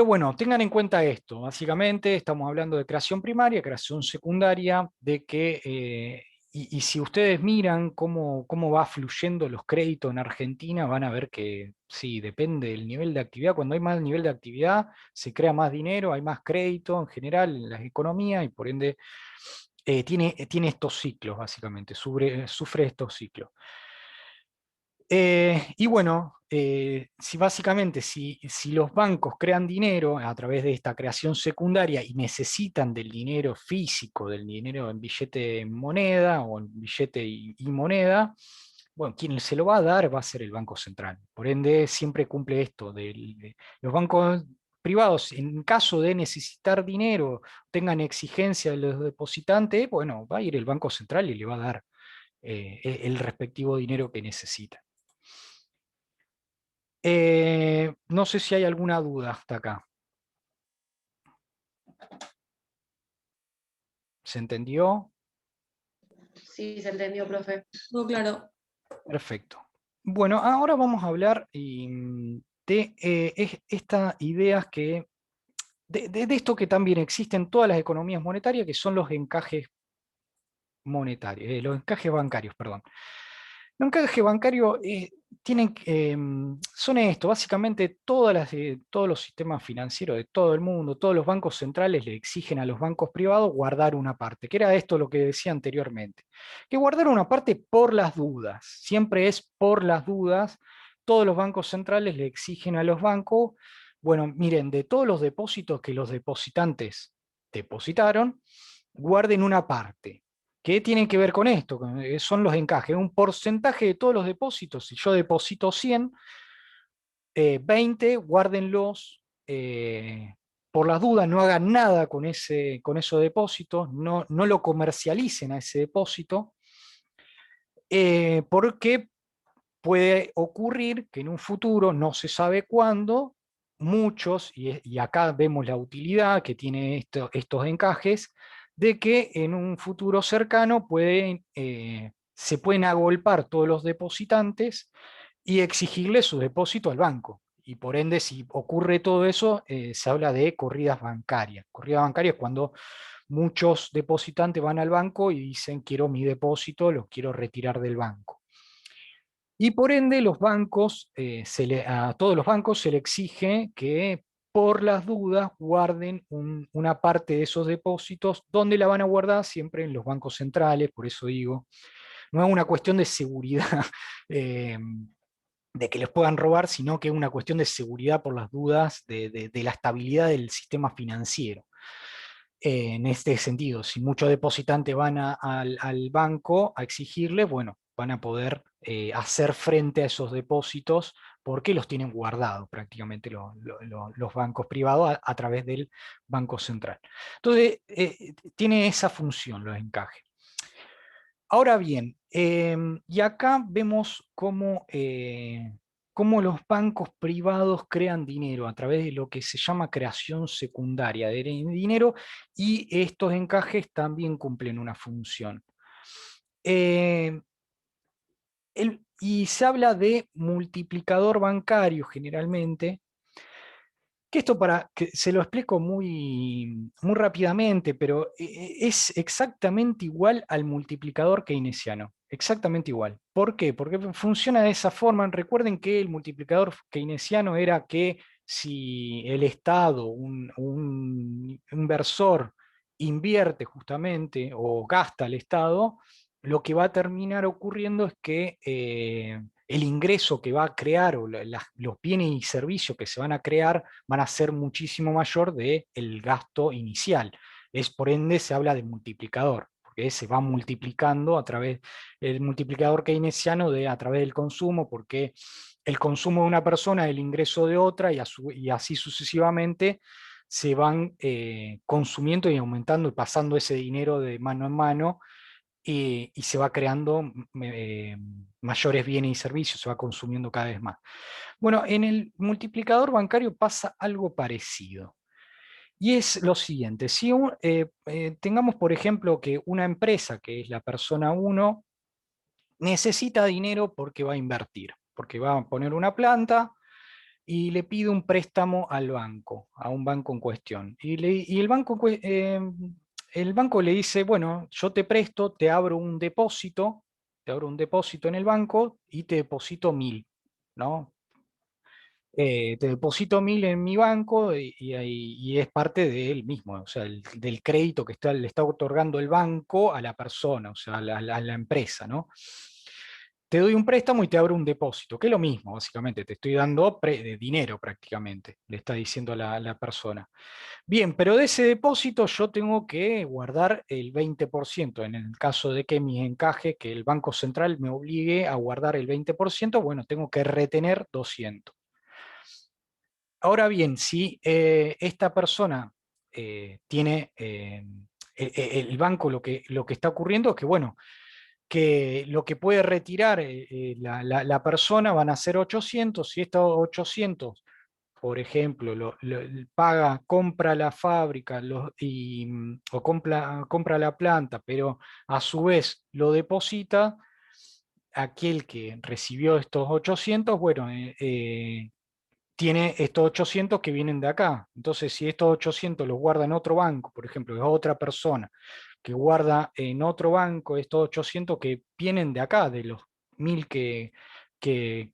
bueno, tengan en cuenta esto. Básicamente estamos hablando de creación primaria, creación secundaria, de que, y si ustedes miran cómo va fluyendo los créditos en Argentina, van a ver que sí, depende del nivel de actividad. Cuando hay más nivel de actividad, se crea más dinero, hay más crédito en general en las economías y por ende tiene estos ciclos, básicamente, sufre estos ciclos. Y bueno, básicamente si los bancos crean dinero a través de esta creación secundaria y necesitan del dinero físico, del dinero en billete en moneda o en billete y moneda, bueno, quien se lo va a dar va a ser el Banco Central. Por ende, siempre cumple esto. Los bancos privados, en caso de necesitar dinero, tengan exigencia de los depositantes, bueno, va a ir el Banco Central y le va a dar el respectivo dinero que necesita. No sé si hay alguna duda hasta acá. ¿Se entendió? Sí, se entendió, profe. Todo claro. Perfecto. Bueno, ahora vamos a hablar de estas ideas de esto que también existe en todas las economías monetarias, que son los encajes monetarios, los encajes bancarios, perdón. Los encajes bancarios son esto, básicamente todos los sistemas financieros de todo el mundo, todos los bancos centrales le exigen a los bancos privados guardar una parte, que era esto lo que decía anteriormente, que guardar una parte por las dudas, siempre es por las dudas, todos los bancos centrales le exigen a los bancos, bueno, miren, de todos los depósitos que los depositantes depositaron, guarden una parte. ¿Qué tienen que ver con esto? Son los encajes, un porcentaje de todos los depósitos. Si yo deposito 100, 20, guárdenlos por las dudas, no hagan nada con esos depósitos, no lo comercialicen a ese depósito, porque puede ocurrir que en un futuro, no se sabe cuándo, muchos, y acá vemos la utilidad que tiene estos encajes, de que en un futuro cercano se pueden agolpar todos los depositantes y exigirle su depósito al banco. Y por ende, si ocurre todo eso, se habla de corridas bancarias. Corridas bancarias es cuando muchos depositantes van al banco y dicen, quiero mi depósito, lo quiero retirar del banco. Y por ende, los bancos, a todos los bancos se le exige que por las dudas guarden una parte de esos depósitos. ¿Dónde la van a guardar? Siempre en los bancos centrales, por eso digo, no es una cuestión de seguridad de que les puedan robar, sino que es una cuestión de seguridad por las dudas de la estabilidad del sistema financiero. En este sentido, si muchos depositantes van al banco a exigirle, bueno, van a poder hacer frente a esos depósitos ¿Por qué los tienen guardados prácticamente los bancos privados a través del Banco Central? Entonces, tiene esa función los encajes. Ahora bien, y acá vemos cómo los bancos privados crean dinero a través de lo que se llama creación secundaria de dinero, y estos encajes también cumplen una función. Y se habla de multiplicador bancario generalmente, que esto para que se lo explico muy rápidamente, pero es exactamente igual al multiplicador keynesiano, exactamente igual. ¿Por qué? Porque funciona de esa forma. Recuerden que el multiplicador keynesiano era que si el Estado, un inversor, invierte justamente o gasta el Estado, lo que va a terminar ocurriendo es que el ingreso que va a crear o los bienes y servicios que se van a crear van a ser muchísimo mayor del gasto inicial. Por ende se habla de multiplicador, porque se va multiplicando a través del multiplicador keynesiano a través del consumo, porque el consumo de una persona es el ingreso de otra, y así sucesivamente se van consumiendo y aumentando y pasando ese dinero de mano en mano, y se va creando mayores bienes y servicios, se va consumiendo cada vez más. Bueno, en el multiplicador bancario pasa algo parecido. Y es lo siguiente: si tengamos por ejemplo que una empresa, que es la persona 1, necesita dinero porque va a invertir, porque va a poner una planta y le pide un préstamo al banco, a un banco en cuestión. Y el banco le dice, bueno, yo te presto, te abro un depósito en el banco y te deposito 1000, ¿no? Te deposito 1000 en mi banco, y es parte de él mismo, o sea, del crédito que le está otorgando el banco a la persona, o sea, a la empresa, ¿no? Te doy un préstamo y te abro un depósito, que es lo mismo, básicamente, te estoy dando dinero prácticamente, le está diciendo a la persona. Bien, pero de ese depósito yo tengo que guardar el 20%, en el caso de que mis encajes, que el Banco Central me obligue a guardar el 20%, bueno, tengo que retener 200. Ahora bien, si esta persona tiene, el banco, lo que está ocurriendo es que, bueno, que lo que puede retirar la persona van a ser 800, y estos 800, por ejemplo, compra la fábrica o compra la planta, pero a su vez lo deposita, aquel que recibió estos 800, bueno, tiene estos 800 que vienen de acá. Entonces, si estos 800 los guarda en otro banco, por ejemplo, es otra persona que guarda en otro banco estos 800 que vienen de acá, de los 1000 que se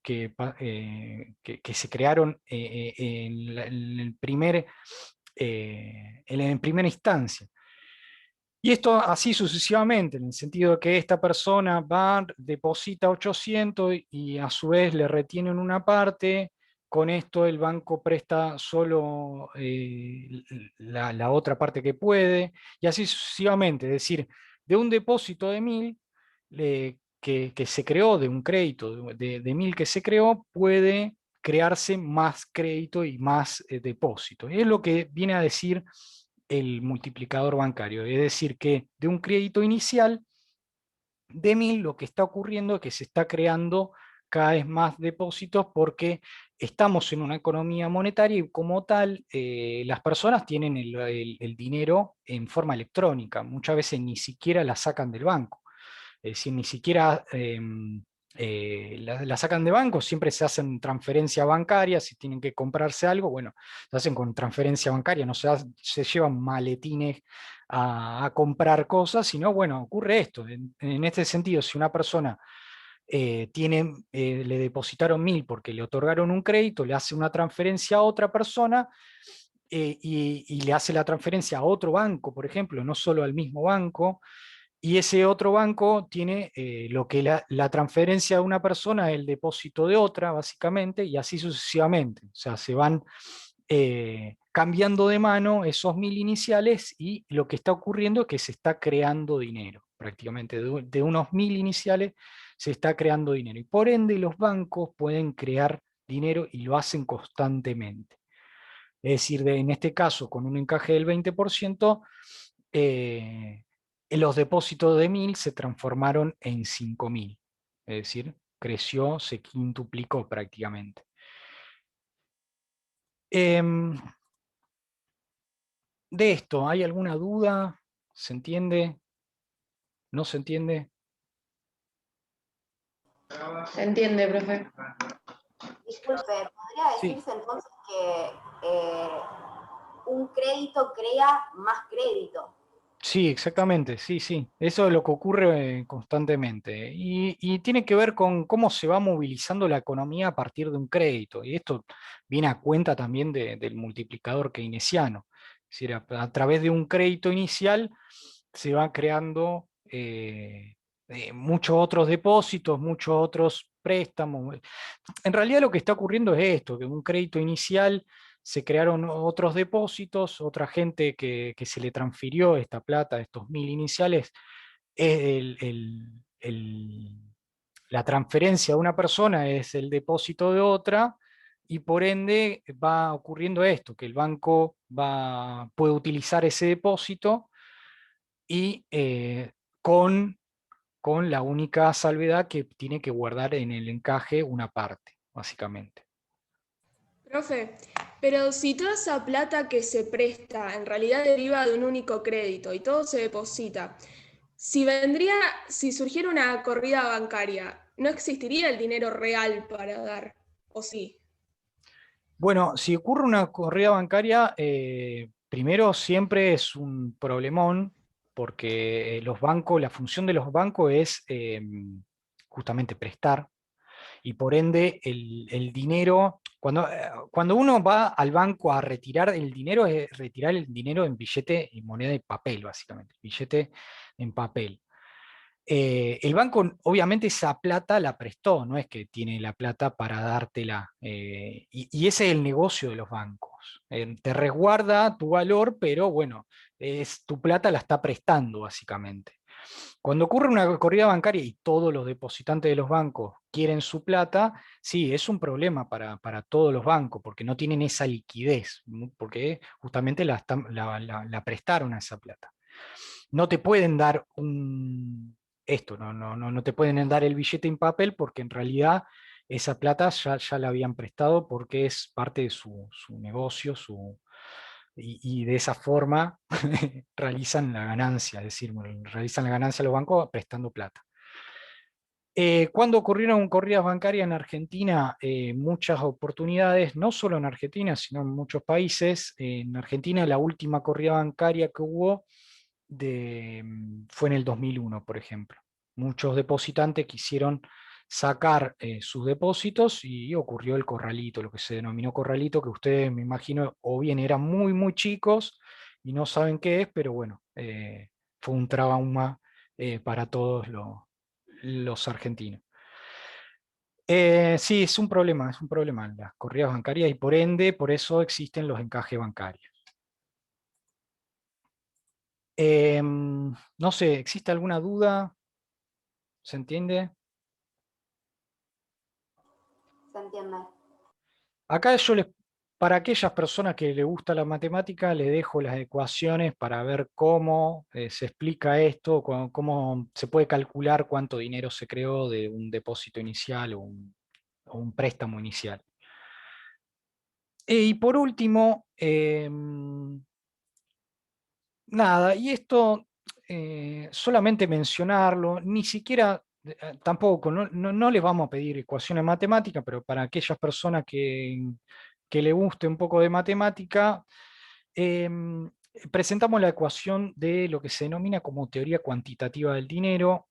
crearon en primera instancia. Y esto así sucesivamente, en el sentido de que esta persona va, deposita 800 y a su vez le retienen una parte. Con esto el banco presta solo la otra parte que puede, y así sucesivamente. Es decir, de un depósito de 1000 que se creó, de un crédito de 1000 que se creó, puede crearse más crédito y más depósito. Y es lo que viene a decir el multiplicador bancario. Es decir, que de un crédito inicial de 1000, lo que está ocurriendo es que se está creando cada vez más depósitos, porque estamos en una economía monetaria y como tal las personas tienen el dinero en forma electrónica. Muchas veces ni siquiera la sacan del banco. Es decir, ni siquiera la sacan de banco, siempre se hacen transferencias bancarias. Si tienen que comprarse algo, bueno, se hacen con transferencia bancaria, no se llevan maletines a comprar cosas, sino, bueno, ocurre esto. En este sentido, si una persona le depositaron 1000 porque le otorgaron un crédito, le hace una transferencia a otra persona, y le hace la transferencia a otro banco, por ejemplo, no solo al mismo banco, y ese otro banco tiene lo que la transferencia de una persona es el depósito de otra, básicamente, y así sucesivamente. O sea, se van cambiando de mano esos 1000 iniciales, y lo que está ocurriendo es que se está creando dinero, prácticamente. De unos 1000 iniciales se está creando dinero. Y por ende los bancos pueden crear dinero y lo hacen constantemente. Es decir, en este caso, con un encaje del 20%, los depósitos de 1.000 se transformaron en 5.000. Es decir, creció, se quintuplicó prácticamente. De esto, ¿hay alguna duda? ¿Se entiende? ¿No se entiende? Se entiende, profe. Disculpe, ¿podría Sí. decirse entonces que un crédito crea más crédito? Sí, exactamente, sí, sí. Eso es lo que ocurre constantemente. Y tiene que ver con cómo se va movilizando la economía a partir de un crédito. Y esto viene a cuenta también del multiplicador keynesiano. Es decir, a través de un crédito inicial se va creando muchos otros depósitos, muchos otros préstamos. En realidad lo que está ocurriendo es esto, que en un crédito inicial se crearon otros depósitos, otra gente que se le transfirió esta plata, estos 1.000 iniciales, la transferencia de una persona es el depósito de otra, y por ende va ocurriendo esto, que el banco puede utilizar ese depósito y con la única salvedad que tiene que guardar en el encaje una parte, básicamente. Profe, pero si toda esa plata que se presta en realidad deriva de un único crédito y todo se deposita, si surgiera una corrida bancaria, ¿no existiría el dinero real para dar? ¿O sí? Bueno, si ocurre una corrida bancaria, primero siempre es un problemón, porque los bancos, la función de los bancos es justamente prestar, y por ende el dinero, cuando uno va al banco a retirar el dinero, es retirar el dinero en billete y moneda de papel, básicamente, billete en papel. El banco obviamente esa plata la prestó, no es que tiene la plata para dártela. Y ese es el negocio de los bancos. Te resguarda tu valor, pero bueno, tu plata la está prestando básicamente. Cuando ocurre una corrida bancaria y todos los depositantes de los bancos quieren su plata, sí, es un problema para todos los bancos, porque no tienen esa liquidez, ¿no? Porque justamente la prestaron a esa plata. No te pueden dar esto, no te pueden dar el billete en papel, porque en realidad esa plata ya la habían prestado porque es parte de su negocio, y de esa forma realizan la ganancia, es decir, realizan la ganancia los bancos prestando plata. Cuando ocurrieron corridas bancarias en Argentina, muchas oportunidades, no solo en Argentina, sino en muchos países. En Argentina la última corrida bancaria que hubo fue en el 2001, por ejemplo. Muchos depositantes quisieron sacar sus depósitos y ocurrió el corralito, lo que se denominó corralito, que ustedes me imagino o bien eran muy, muy chicos y no saben qué es, pero bueno, fue un trauma para todos los argentinos. Sí, es un problema las corridas bancarias, y por ende, por eso existen los encajes bancarios. No sé, ¿existe alguna duda? ¿Se entiende? ¿Se entiende? Acá para aquellas personas que les gusta la matemática, les dejo las ecuaciones para ver cómo se explica esto, cómo se puede calcular cuánto dinero se creó de un depósito inicial o un préstamo inicial. Y por último, nada, y esto solamente mencionarlo, ni siquiera, tampoco, no les vamos a pedir ecuaciones matemáticas, pero para aquellas personas que le guste un poco de matemática, presentamos la ecuación de lo que se denomina como teoría cuantitativa del dinero,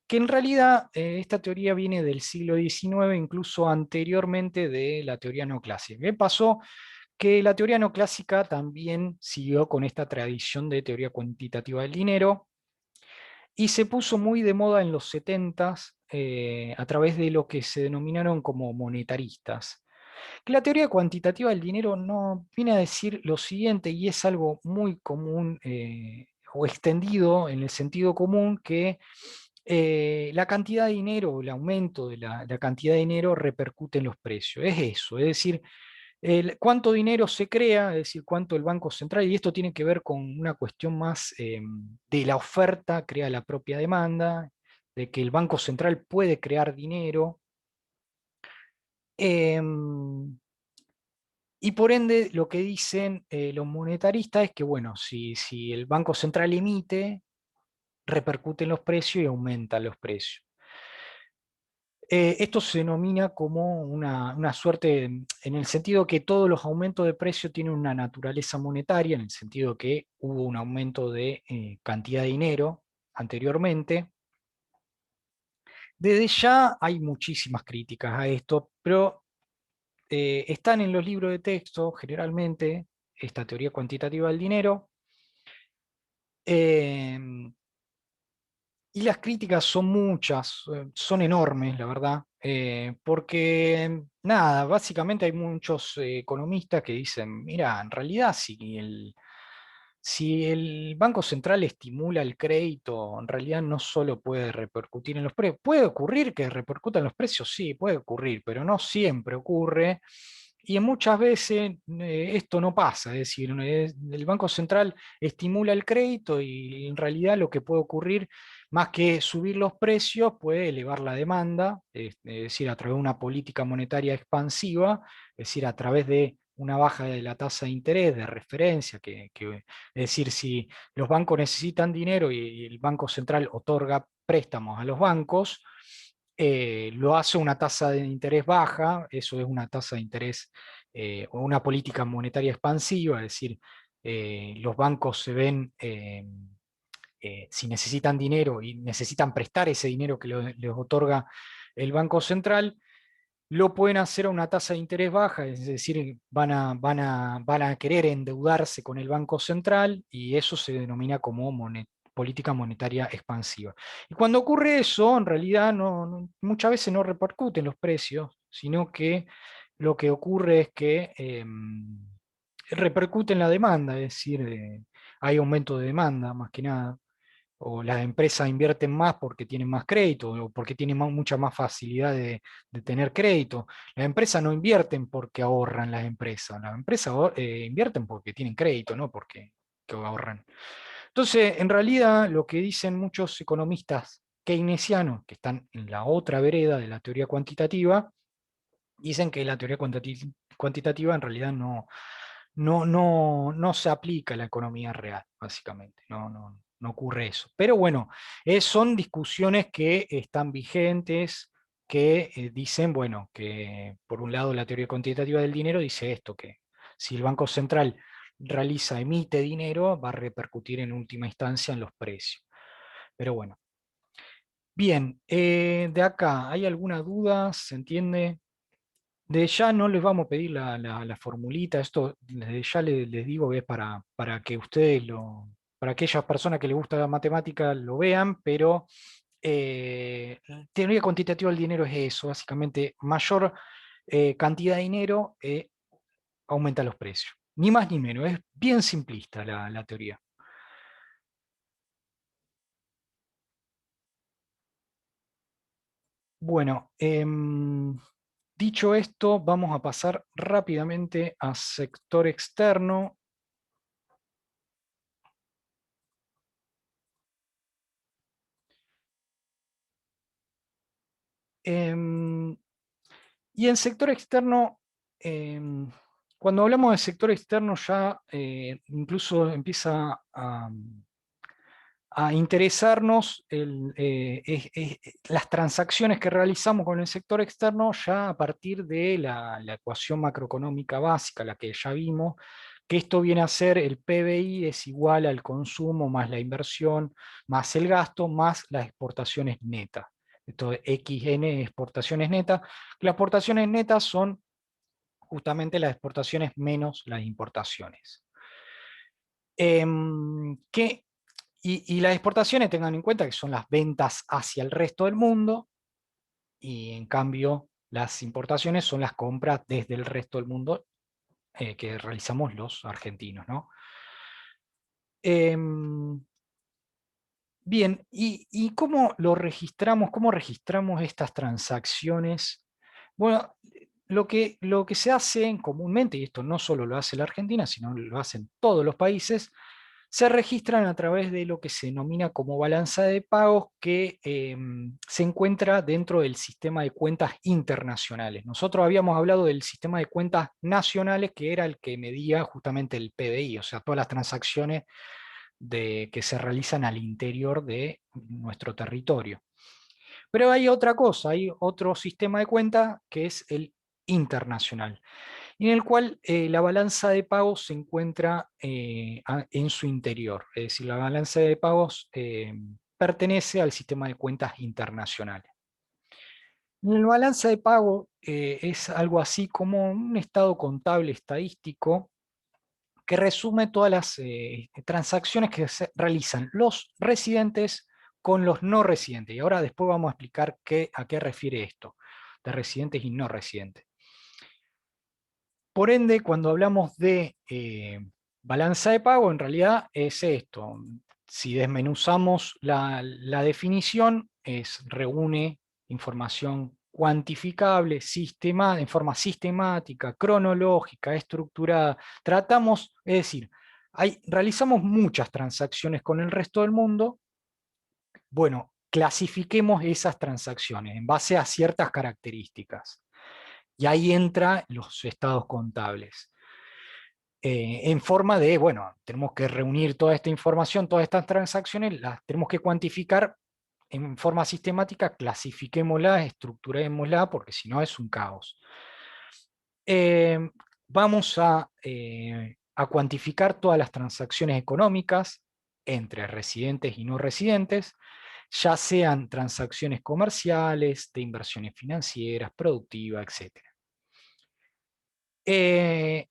que en realidad esta teoría viene del siglo XIX, incluso anteriormente de la teoría neoclásica. ¿Qué pasó? Que la teoría neoclásica también siguió con esta tradición de teoría cuantitativa del dinero, y se puso muy de moda en los 70s a través de lo que se denominaron como monetaristas. Que la teoría cuantitativa del dinero no viene a decir lo siguiente, y es algo muy común o extendido en el sentido común, que la cantidad de dinero, el aumento de la cantidad de dinero repercute en los precios. Es eso, es decir, cuánto dinero se crea, es decir, cuánto el Banco Central, y esto tiene que ver con una cuestión más de la oferta, crea la propia demanda, de que el Banco Central puede crear dinero. Y por ende, lo que dicen los monetaristas es que, bueno, si el Banco Central emite, repercute en los precios y aumentan los precios. Esto se denomina como una suerte, en el sentido que todos los aumentos de precio tienen una naturaleza monetaria, en el sentido que hubo un aumento de cantidad de dinero anteriormente. Desde ya hay muchísimas críticas a esto, pero están en los libros de texto generalmente esta teoría cuantitativa del dinero. Y las críticas son muchas, son enormes, la verdad, porque nada, básicamente hay muchos economistas que dicen, mira, en realidad si el Banco Central estimula el crédito, en realidad no solo puede repercutir en los precios, puede ocurrir que repercuta en los precios, sí, puede ocurrir, pero no siempre ocurre. Y en muchas veces esto no pasa, es decir, el Banco Central estimula el crédito y en realidad lo que puede ocurrir, más que subir los precios, puede elevar la demanda, es decir, a través de una política monetaria expansiva, es decir, a través de una baja de la tasa de interés de referencia, es decir, si los bancos necesitan dinero y el Banco Central otorga préstamos a los bancos, lo hace una tasa de interés baja, eso es una tasa de interés o una política monetaria expansiva, es decir, los bancos se ven, si necesitan dinero y necesitan prestar ese dinero que les otorga el Banco Central, lo pueden hacer a una tasa de interés baja, es decir, van a querer endeudarse con el Banco Central y eso se denomina como política monetaria expansiva. Y cuando ocurre eso, en realidad muchas veces no repercute en los precios, sino que lo que ocurre es que repercute en la demanda, es decir, hay aumento de demanda más que nada, o las empresas invierten más porque tienen más crédito o porque tienen mucha más facilidad de tener crédito. Las empresas no invierten porque ahorran las empresas invierten porque tienen crédito, no porque que ahorran. Entonces, en realidad, lo que dicen muchos economistas keynesianos, que están en la otra vereda de la teoría cuantitativa, dicen que la teoría cuantitativa en realidad no se aplica a la economía real, básicamente. No ocurre eso. Pero bueno, son discusiones que están vigentes, que dicen, bueno, que por un lado la teoría cuantitativa del dinero dice esto, que si el Banco Central emite dinero, va a repercutir en última instancia en los precios. Pero bueno. Bien, de acá, ¿hay alguna duda? ¿Se entiende? De ya no les vamos a pedir la formulita, esto desde ya les digo que es para que ustedes para aquellas personas que les gusta la matemática lo vean, pero teoría cuantitativa del dinero es eso, básicamente mayor cantidad de dinero aumenta los precios, ni más ni menos, es bien simplista la teoría. Bueno, dicho esto, vamos a pasar rápidamente a sector externo. Y en sector externo, cuando hablamos de sector externo ya incluso empieza a interesarnos las transacciones que realizamos con el sector externo ya a partir de la ecuación macroeconómica básica, la que ya vimos, que esto viene a ser el PBI es igual al consumo más la inversión, más el gasto, más las exportaciones netas. Esto es XN exportaciones netas. Las exportaciones netas son justamente las exportaciones menos las importaciones. Y las exportaciones, tengan en cuenta que son las ventas hacia el resto del mundo, y en cambio las importaciones son las compras desde el resto del mundo que realizamos los argentinos, ¿no? Bien, ¿y cómo lo registramos? ¿Cómo registramos estas transacciones? Bueno, lo que se hace comúnmente, y esto no solo lo hace la Argentina, sino lo hacen todos los países, se registran a través de lo que se denomina como balanza de pagos, que se encuentra dentro del sistema de cuentas internacionales. Nosotros habíamos hablado del sistema de cuentas nacionales, que era el que medía justamente el PBI, o sea, todas las transacciones que se realizan al interior de nuestro territorio. Pero hay otra cosa, hay otro sistema de cuenta que es el internacional, en el cual la balanza de pagos se encuentra en su interior. Es decir, la balanza de pagos pertenece al sistema de cuentas internacionales. El balance de pago es algo así como un estado contable estadístico que resume todas las transacciones que se realizan los residentes con los no residentes. Y ahora después vamos a explicar a qué refiere esto, de residentes y no residentes. Por ende, cuando hablamos de balanza de pago, en realidad es esto. Si desmenuzamos la definición, reúne información cuantificable, en forma sistemática, cronológica, estructurada. Tratamos, es decir, realizamos muchas transacciones con el resto del mundo. Bueno, clasifiquemos esas transacciones en base a ciertas características. Y ahí entran los estados contables. En forma de, bueno, tenemos que reunir toda esta información, todas estas transacciones, las tenemos que cuantificar en forma sistemática, clasifiquémosla, estructurémosla, porque si no es un caos. Vamos a cuantificar todas las transacciones económicas entre residentes y no residentes, ya sean transacciones comerciales, de inversiones financieras, productivas, etc.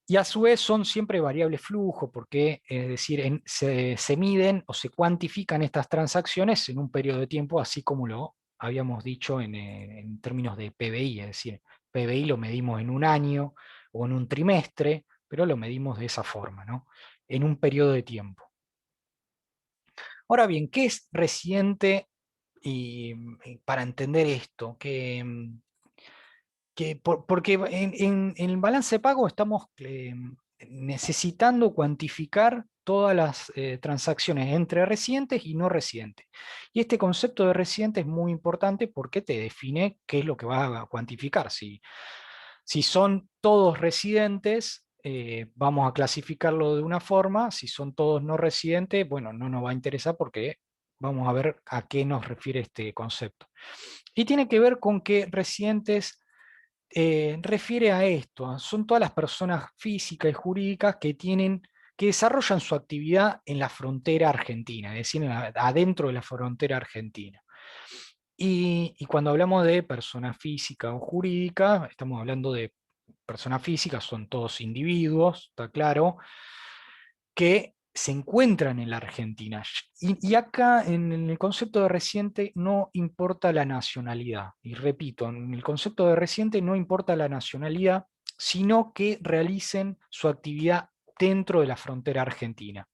Y a su vez son siempre variables flujo, porque es decir, se miden o se cuantifican estas transacciones en un periodo de tiempo, así como lo habíamos dicho en términos de PBI, es decir, PBI lo medimos en un año o en un trimestre, pero lo medimos de esa forma, ¿no? En un periodo de tiempo. Ahora bien, ¿qué es residente? Y para entender esto, porque en el balance de pago estamos necesitando cuantificar todas las transacciones entre residentes y no residentes. Y este concepto de residente es muy importante porque te define qué es lo que vas a cuantificar. Si son todos residentes, vamos a clasificarlo de una forma. Si son todos no residentes, bueno, no nos va a interesar porque vamos a ver a qué nos refiere este concepto. Y tiene que ver con que residentes refiere a esto, son todas las personas físicas y jurídicas que desarrollan su actividad en la frontera argentina, es decir, adentro de la frontera argentina. Y cuando hablamos de persona física o jurídica, estamos hablando de personas físicas, son todos individuos, está claro, que se encuentran en la Argentina. Y acá en el concepto de residente no importa la nacionalidad. Y repito, en el concepto de residente no importa la nacionalidad, sino que realicen su actividad dentro de la frontera argentina.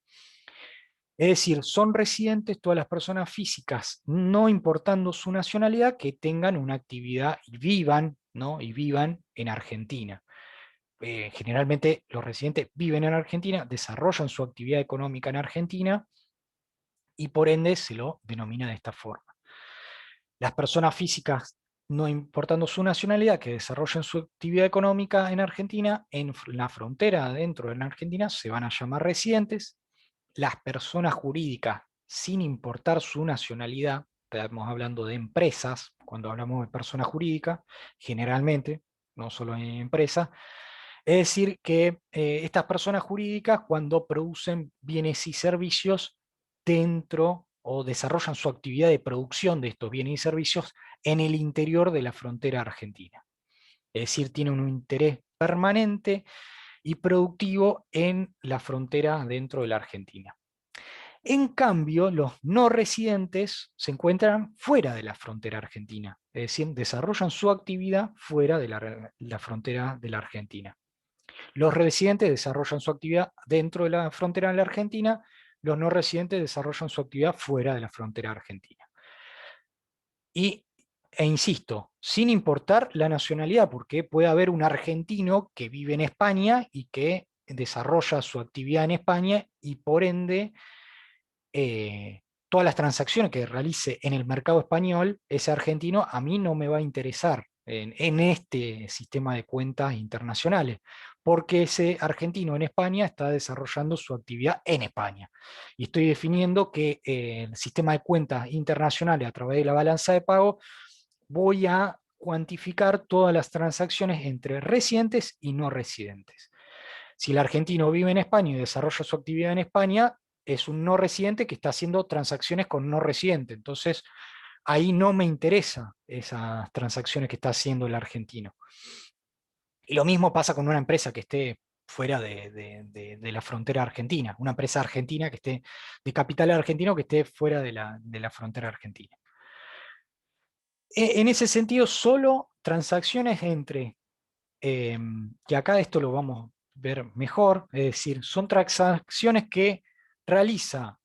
Es decir, son residentes todas las personas físicas, no importando su nacionalidad, que tengan una actividad y vivan, ¿no? Y vivan en Argentina. Generalmente los residentes viven en Argentina, desarrollan su actividad económica en Argentina y por ende se lo denomina de esta forma. Las personas físicas, no importando su nacionalidad, que desarrollen su actividad económica en Argentina, en la frontera dentro de la Argentina, se van a llamar residentes. Las personas jurídicas, sin importar su nacionalidad, estamos hablando de empresas, cuando hablamos de personas jurídicas, generalmente, no solo en empresas, es decir, que estas personas jurídicas, cuando producen bienes y servicios dentro o desarrollan su actividad de producción de estos bienes y servicios en el interior de la frontera argentina. Es decir, tienen un interés permanente y productivo en la frontera dentro de la Argentina. En cambio, los no residentes se encuentran fuera de la frontera argentina, es decir, desarrollan su actividad fuera de la frontera de la Argentina. Los residentes desarrollan su actividad dentro de la frontera de la Argentina, los no residentes desarrollan su actividad fuera de la frontera argentina. E insisto, sin importar la nacionalidad, porque puede haber un argentino que vive en España y que desarrolla su actividad en España y por ende todas las transacciones que realice en el mercado español, ese argentino a mí no me va a interesar en este sistema de cuentas internacionales, porque ese argentino en España está desarrollando su actividad en España. Y estoy definiendo que el sistema de cuentas internacionales a través de la balanza de pago voy a cuantificar todas las transacciones entre residentes y no residentes. Si el argentino vive en España y desarrolla su actividad en España, es un no residente que está haciendo transacciones con no residente. Entonces, ahí no me interesa esas transacciones que está haciendo el argentino. Y lo mismo pasa con una empresa que esté fuera de la frontera argentina, una empresa argentina que esté de capital argentino que esté fuera de la frontera argentina. En ese sentido, solo transacciones entre, que acá esto lo vamos a ver mejor, es decir, son transacciones que realiza,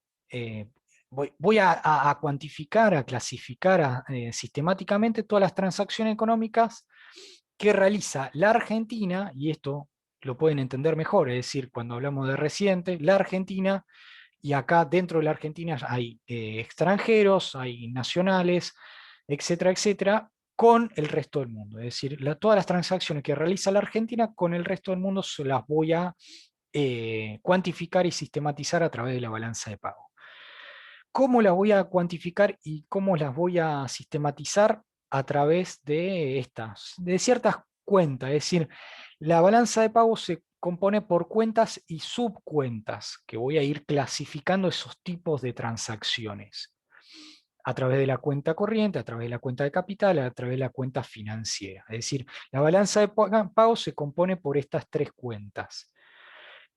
voy a cuantificar, a clasificar sistemáticamente todas las transacciones económicas que realiza la Argentina, y esto lo pueden entender mejor, es decir, cuando hablamos de residentes, la Argentina, y acá dentro de la Argentina hay extranjeros, hay nacionales, etcétera, etcétera, con el resto del mundo. Es decir, todas las transacciones que realiza la Argentina con el resto del mundo se las voy a cuantificar y sistematizar a través de la balanza de pago. ¿Cómo las voy a cuantificar y cómo las voy a sistematizar? A través de ciertas cuentas. Es decir, la balanza de pago se compone por cuentas y subcuentas, que voy a ir clasificando esos tipos de transacciones a través de la cuenta corriente, a través de la cuenta de capital, a través de la cuenta financiera. Es decir, la balanza de pago se compone por estas tres cuentas,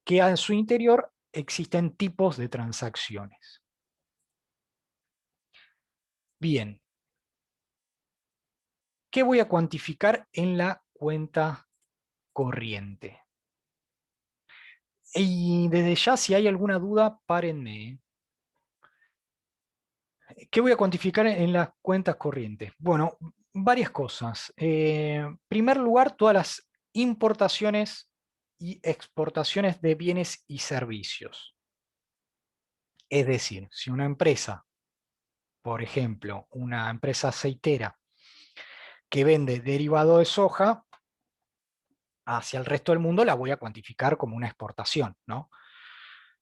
que en su interior existen tipos de transacciones. Bien, ¿qué voy a cuantificar en la cuenta corriente? Y desde ya, si hay alguna duda, párenme. ¿Qué voy a cuantificar en las cuentas corrientes? Bueno, varias cosas. En primer lugar, todas las importaciones y exportaciones de bienes y servicios. Es decir, si una empresa, por ejemplo, una empresa aceitera que vende derivado de soja hacia el resto del mundo, la voy a cuantificar como una exportación, ¿no?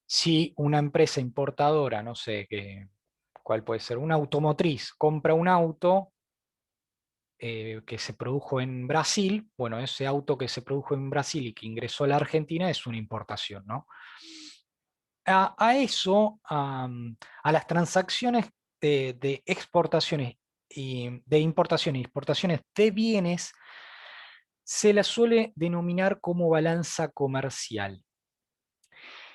Si una empresa importadora, no sé, ¿cuál puede ser? Una automotriz, compra un auto que se produjo en Brasil, bueno, ese auto que se produjo en Brasil y que ingresó a la Argentina es una importación, ¿no? A eso, a las transacciones de exportaciones y de importaciones y exportaciones de bienes, se las suele denominar como balanza comercial.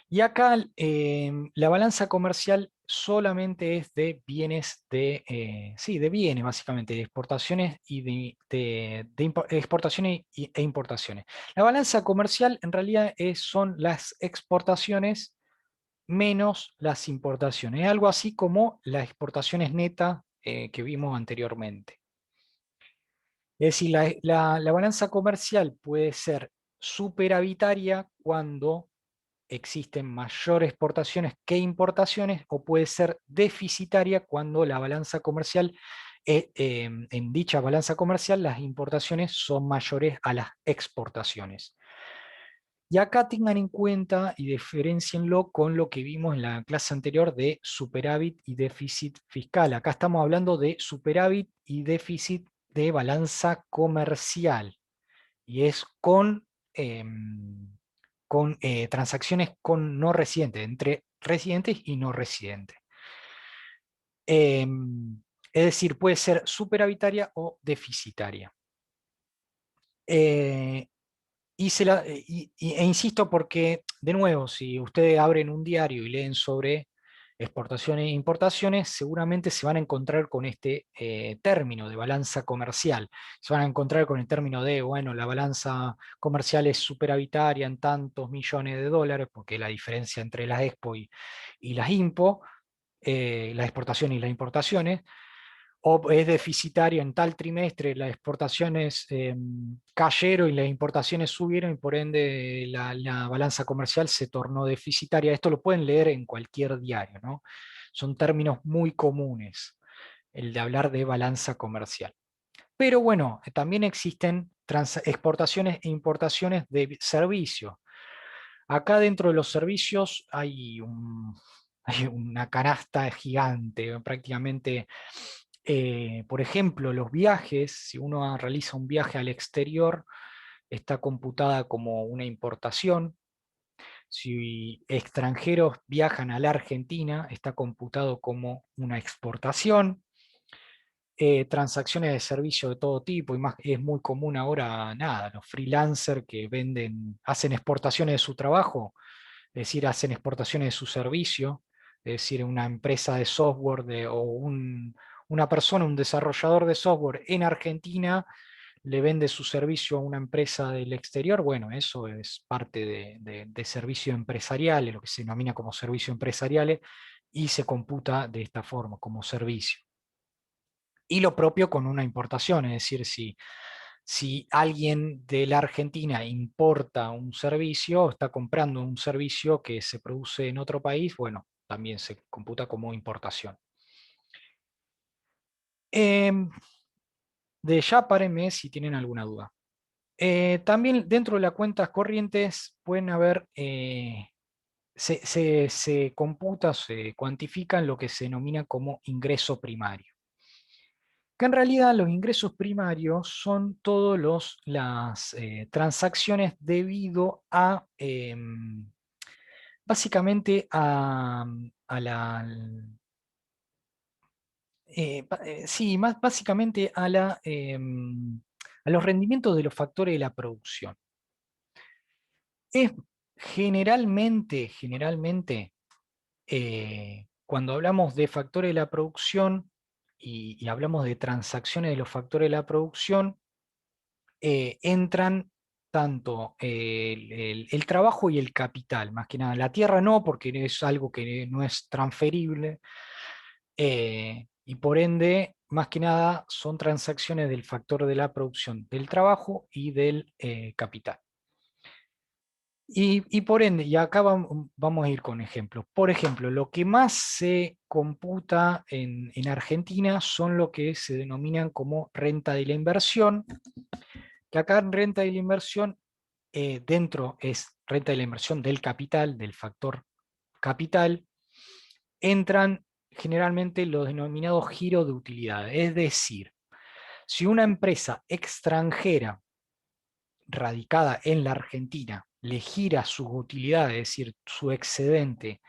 Y acá la balanza comercial solamente es de bienes, sí, de bienes básicamente, de exportaciones y exportaciones e importaciones. La balanza comercial en realidad son las exportaciones menos las importaciones. Es algo así como las exportaciones netas que vimos anteriormente. Es decir, la balanza comercial puede ser superavitaria cuando existen mayores exportaciones que importaciones, o puede ser deficitaria cuando la balanza comercial, en dicha balanza comercial, las importaciones son mayores a las exportaciones. Y acá tengan en cuenta y diferencienlo con lo que vimos en la clase anterior de superávit y déficit fiscal. Acá estamos hablando de superávit y déficit de balanza comercial, y es con transacciones con no residentes, entre residentes y no residentes. Es decir, puede ser superavitaria o deficitaria. E insisto porque, de nuevo, si ustedes abren un diario y leen sobre exportaciones e importaciones, seguramente se van a encontrar con este término de balanza comercial. Se van a encontrar con el término de, bueno, la balanza comercial es superavitaria en tantos millones de dólares, porque la diferencia entre las Expo y las Impo, las exportaciones y las importaciones, o es deficitario en tal trimestre, las exportaciones cayeron y las importaciones subieron y por ende la balanza comercial se tornó deficitaria. Esto lo pueden leer en cualquier diario, ¿no? Son términos muy comunes, el de hablar de balanza comercial. Pero bueno, también existen exportaciones e importaciones de servicios. Acá dentro de los servicios hay una canasta gigante, prácticamente. Por ejemplo, los viajes, si uno realiza un viaje al exterior, está computada como una importación. Si extranjeros viajan a la Argentina, está computado como una exportación. Transacciones de servicio de todo tipo, y más, es muy común ahora, nada, los freelancers que hacen exportaciones de su trabajo, es decir, hacen exportaciones de su servicio, es decir, una empresa de software una persona, un desarrollador de software en Argentina, le vende su servicio a una empresa del exterior. Bueno, eso es parte de servicio empresarial, lo que se denomina como servicio empresariales, y se computa de esta forma, como servicio. Y lo propio con una importación, es decir, si alguien de la Argentina importa un servicio, está comprando un servicio que se produce en otro país, bueno, también se computa como importación. De ya párenme si tienen alguna duda. También dentro de las cuentas corrientes pueden haber, se computa, se cuantifican lo que se denomina como ingreso primario. Que en realidad los ingresos primarios son todas las transacciones debido a, básicamente sí, básicamente a los rendimientos de los factores de la producción. Es generalmente, cuando hablamos de factores de la producción y hablamos de transacciones de los factores de la producción, entran tanto el trabajo y el capital, más que nada. La tierra no, porque es algo que no es transferible, y por ende, más que nada, son transacciones del factor de la producción, del trabajo y del capital. Y por ende, y acá vamos a ir con ejemplos. Por ejemplo, lo que más se computa en Argentina son lo que se denominan como renta de la inversión, que acá en renta de la inversión, dentro es renta de la inversión del capital, del factor capital, entran generalmente los denominados giros de utilidad. Es decir, si una empresa extranjera radicada en la Argentina le gira sus utilidades, es decir, su excedente,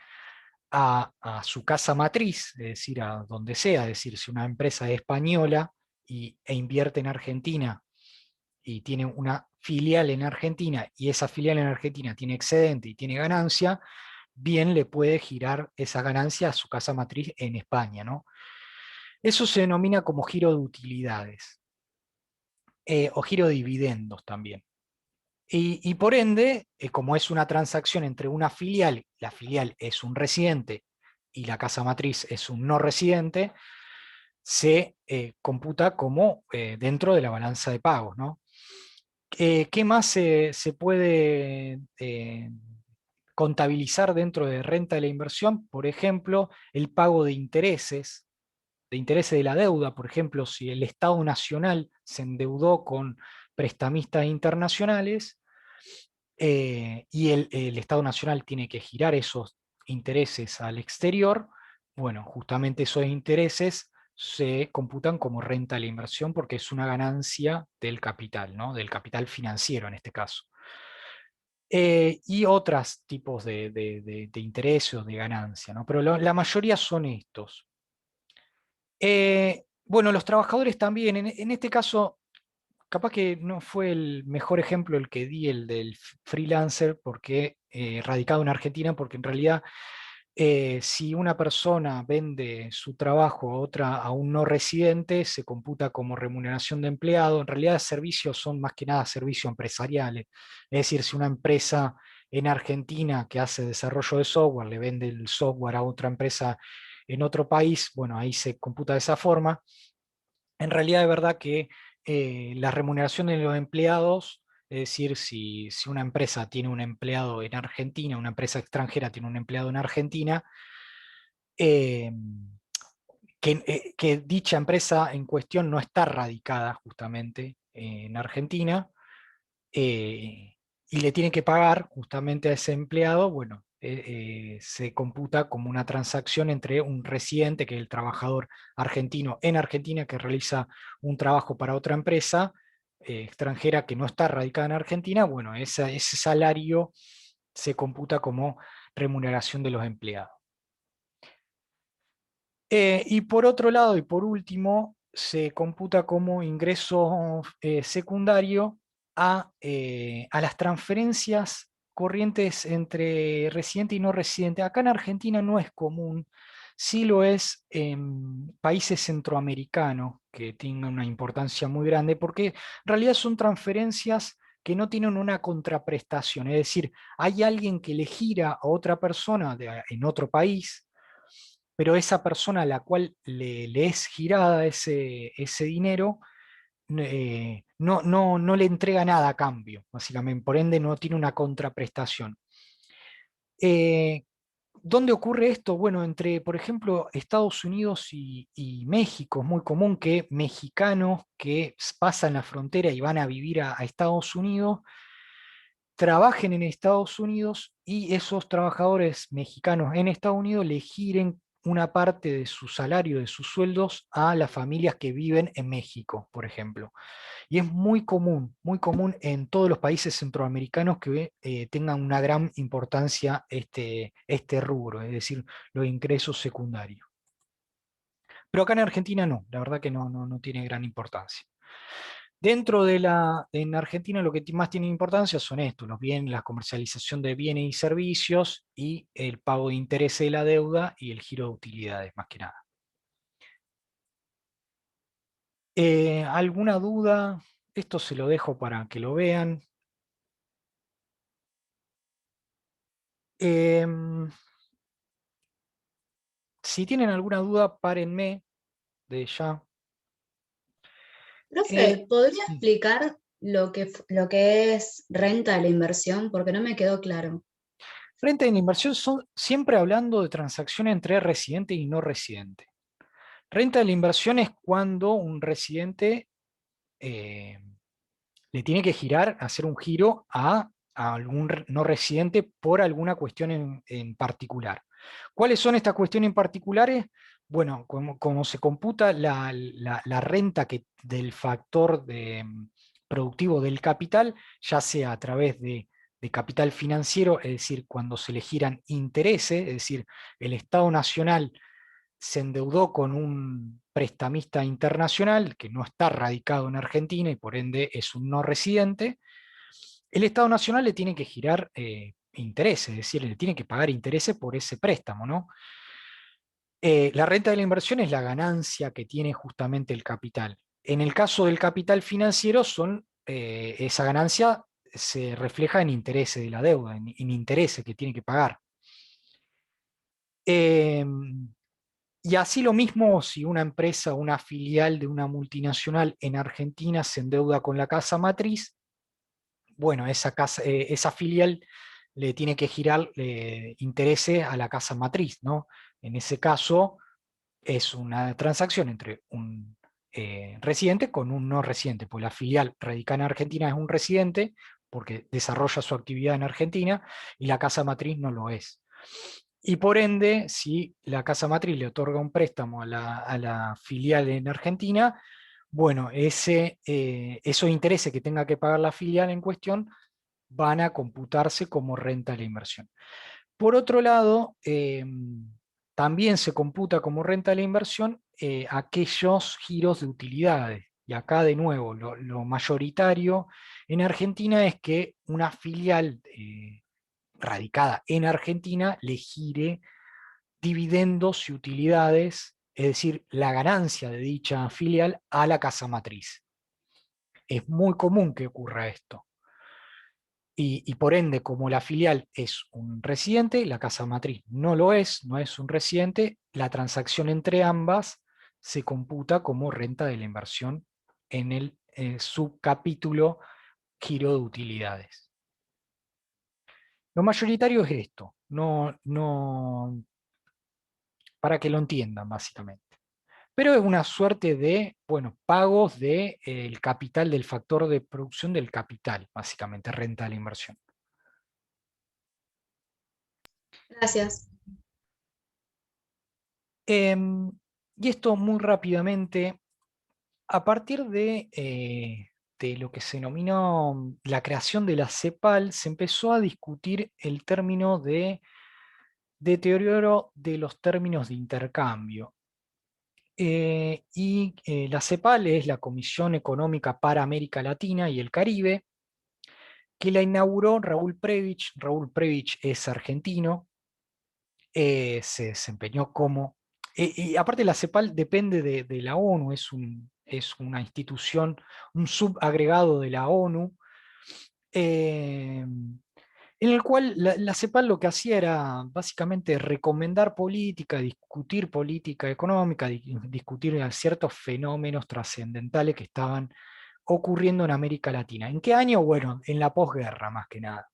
a su casa matriz, es decir, a donde sea, es decir, si una empresa es española e invierte en Argentina y tiene una filial en Argentina, y esa filial en Argentina tiene excedente y tiene ganancia, bien le puede girar esa ganancia a su casa matriz en España, ¿no? Eso se denomina como giro de utilidades, o giro de dividendos también. Y por ende, como es una transacción entre una filial, la filial es un residente y la casa matriz es un no residente, se computa como dentro de la balanza de pagos, ¿no? ¿Qué más se puede contabilizar dentro de renta de la inversión? Por ejemplo, el pago de intereses de la deuda. Por ejemplo, si el Estado Nacional se endeudó con prestamistas internacionales, y el Estado Nacional tiene que girar esos intereses al exterior, bueno, justamente esos intereses se computan como renta de la inversión porque es una ganancia del capital, ¿no? Del capital financiero en este caso. Y otros tipos de intereses o de ganancia, ¿no? Pero la mayoría son estos. Bueno, los trabajadores también, en este caso, capaz que no fue el mejor ejemplo el que di, el del freelancer, porque radicado en Argentina, porque en realidad Si una persona vende su trabajo a un no residente, se computa como remuneración de empleado. En realidad, servicios son más que nada servicios empresariales. Es decir, si una empresa en Argentina que hace desarrollo de software le vende el software a otra empresa en otro país, bueno, ahí se computa de esa forma. En realidad, es verdad que la remuneración de los empleados, es decir, si una empresa tiene un empleado en Argentina, una empresa extranjera tiene un empleado en Argentina, eh, que dicha empresa en cuestión no está radicada justamente en Argentina, y le tiene que pagar justamente a ese empleado, bueno, se computa como una transacción entre un residente, que es el trabajador argentino en Argentina, que realiza un trabajo para otra empresa extranjera que no está radicada en Argentina. Bueno, ese salario se computa como remuneración de los empleados. Y por otro lado, y por último, se computa como ingreso secundario a las transferencias corrientes entre residente y no residente. Acá en Argentina no es común, sí lo es en países centroamericanos, que tengan una importancia muy grande, porque en realidad son transferencias que no tienen una contraprestación, es decir, hay alguien que le gira a otra persona en otro país, pero esa persona a la cual le es girada ese dinero, no le entrega nada a cambio, básicamente, por ende no tiene una contraprestación. Eh, ¿Dónde ocurre esto? Bueno, entre, por ejemplo, Estados Unidos y México. Es muy común que mexicanos que pasan la frontera y van a vivir a Estados Unidos, trabajen en Estados Unidos, y esos trabajadores mexicanos en Estados Unidos le giren una parte de su salario, de sus sueldos, a las familias que viven en México, por ejemplo. Y es muy común en todos los países centroamericanos que tengan una gran importancia este rubro, es decir, los ingresos secundarios. Pero acá en Argentina no, la verdad que no tiene gran importancia. En Argentina lo que más tiene importancia son estos, los bienes, la comercialización de bienes y servicios, y el pago de intereses de la deuda y el giro de utilidades, más que nada. ¿Alguna duda? Esto se lo dejo para que lo vean. Si tienen alguna duda, párenme de ya. Profe, ¿podría Sí. explicar lo que es renta de la inversión? Porque no me quedó claro. Renta de la inversión son siempre hablando de transacciones entre residente y no residente. Renta de la inversión es cuando un residente eh, le tiene que girar, hacer un giro a algún no residente por alguna cuestión en particular. ¿Cuáles son estas cuestiones en particulares? Bueno, como se computa la renta del factor productivo del capital, ya sea a través de capital financiero, es decir, cuando se le giran intereses, es decir, el Estado Nacional se endeudó con un prestamista internacional que no está radicado en Argentina y por ende es un no residente. El Estado Nacional le tiene que girar intereses, es decir, le tiene que pagar intereses por ese préstamo, ¿no? La renta de la inversión es la ganancia que tiene justamente el capital. En el caso del capital financiero, esa ganancia se refleja en intereses de la deuda, en intereses que tiene que pagar. Y así lo mismo si una empresa, una filial de una multinacional en Argentina se endeuda con la casa matriz, bueno, esa filial le tiene que girar intereses a la casa matriz, ¿no? En ese caso es una transacción entre un residente con un no residente, pues la filial radicada en Argentina es un residente porque desarrolla su actividad en Argentina, y la casa matriz no lo es. Y por ende, si la casa matriz le otorga un préstamo a la filial en Argentina, bueno, esos intereses que tenga que pagar la filial en cuestión van a computarse como renta de la inversión. Por otro lado, también se computa como renta de la inversión aquellos giros de utilidades. Y acá de nuevo, lo mayoritario en Argentina es que una filial radicada en Argentina le gire dividendos y utilidades, es decir, la ganancia de dicha filial a la casa matriz. Es muy común que ocurra esto. Y por ende, como la filial es un residente, la casa matriz no lo es, no es un residente, la transacción entre ambas se computa como renta de la inversión en el subcapítulo giro de utilidades. Lo mayoritario es esto, para que lo entiendan básicamente. Pero es una suerte de, bueno, pagos del capital, del factor de producción del capital, básicamente, renta de la inversión. Gracias. Y esto muy rápidamente, a partir de lo que se denominó la creación de la CEPAL, se empezó a discutir el término de deterioro de los términos de intercambio. La CEPAL es la Comisión Económica para América Latina y el Caribe, que la inauguró Raúl Prebisch. Raúl Prebisch es argentino, se desempeñó como... y aparte la CEPAL depende de la ONU, es una institución, un subagregado de la ONU, en el cual la CEPAL lo que hacía era básicamente recomendar política, discutir política económica, discutir ciertos fenómenos trascendentales que estaban ocurriendo en América Latina. ¿En qué año? Bueno, en la posguerra más que nada.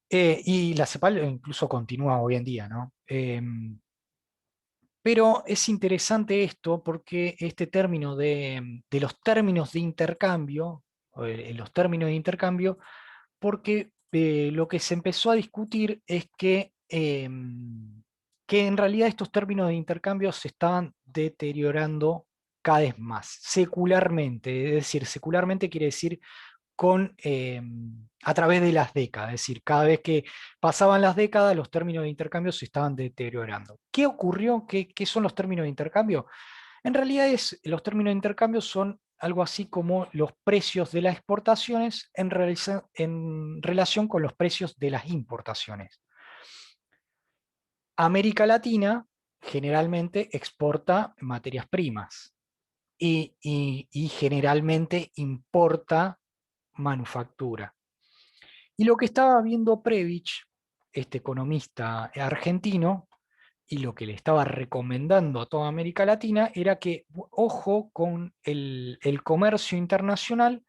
Y la CEPAL incluso continúa hoy en día, ¿no? Pero es interesante esto porque este término de los términos de intercambio, los términos de intercambio, porque lo que se empezó a discutir es que en realidad estos términos de intercambio se estaban deteriorando cada vez más, secularmente. Es decir, secularmente quiere decir a través de las décadas, es decir, cada vez que pasaban las décadas los términos de intercambio se estaban deteriorando. ¿Qué ocurrió? ¿Qué son los términos de intercambio? En realidad los términos de intercambio son algo así como los precios de las exportaciones en relación con los precios de las importaciones. América Latina generalmente exporta materias primas y generalmente importa manufactura. Y lo que estaba viendo Prebisch, este economista argentino, y lo que le estaba recomendando a toda América Latina era que, ojo con el comercio internacional,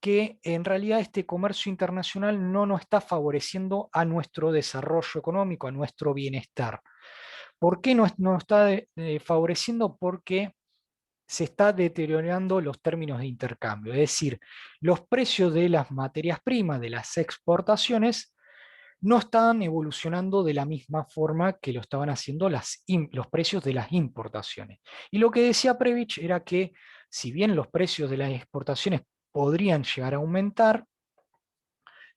que en realidad este comercio internacional no nos está favoreciendo a nuestro desarrollo económico, a nuestro bienestar. ¿Por qué no está favoreciendo? Porque se está deteriorando los términos de intercambio, es decir, los precios de las materias primas, de las exportaciones, no están evolucionando de la misma forma que lo estaban haciendo los precios de las importaciones. Y lo que decía Prebisch era que si bien los precios de las exportaciones podrían llegar a aumentar,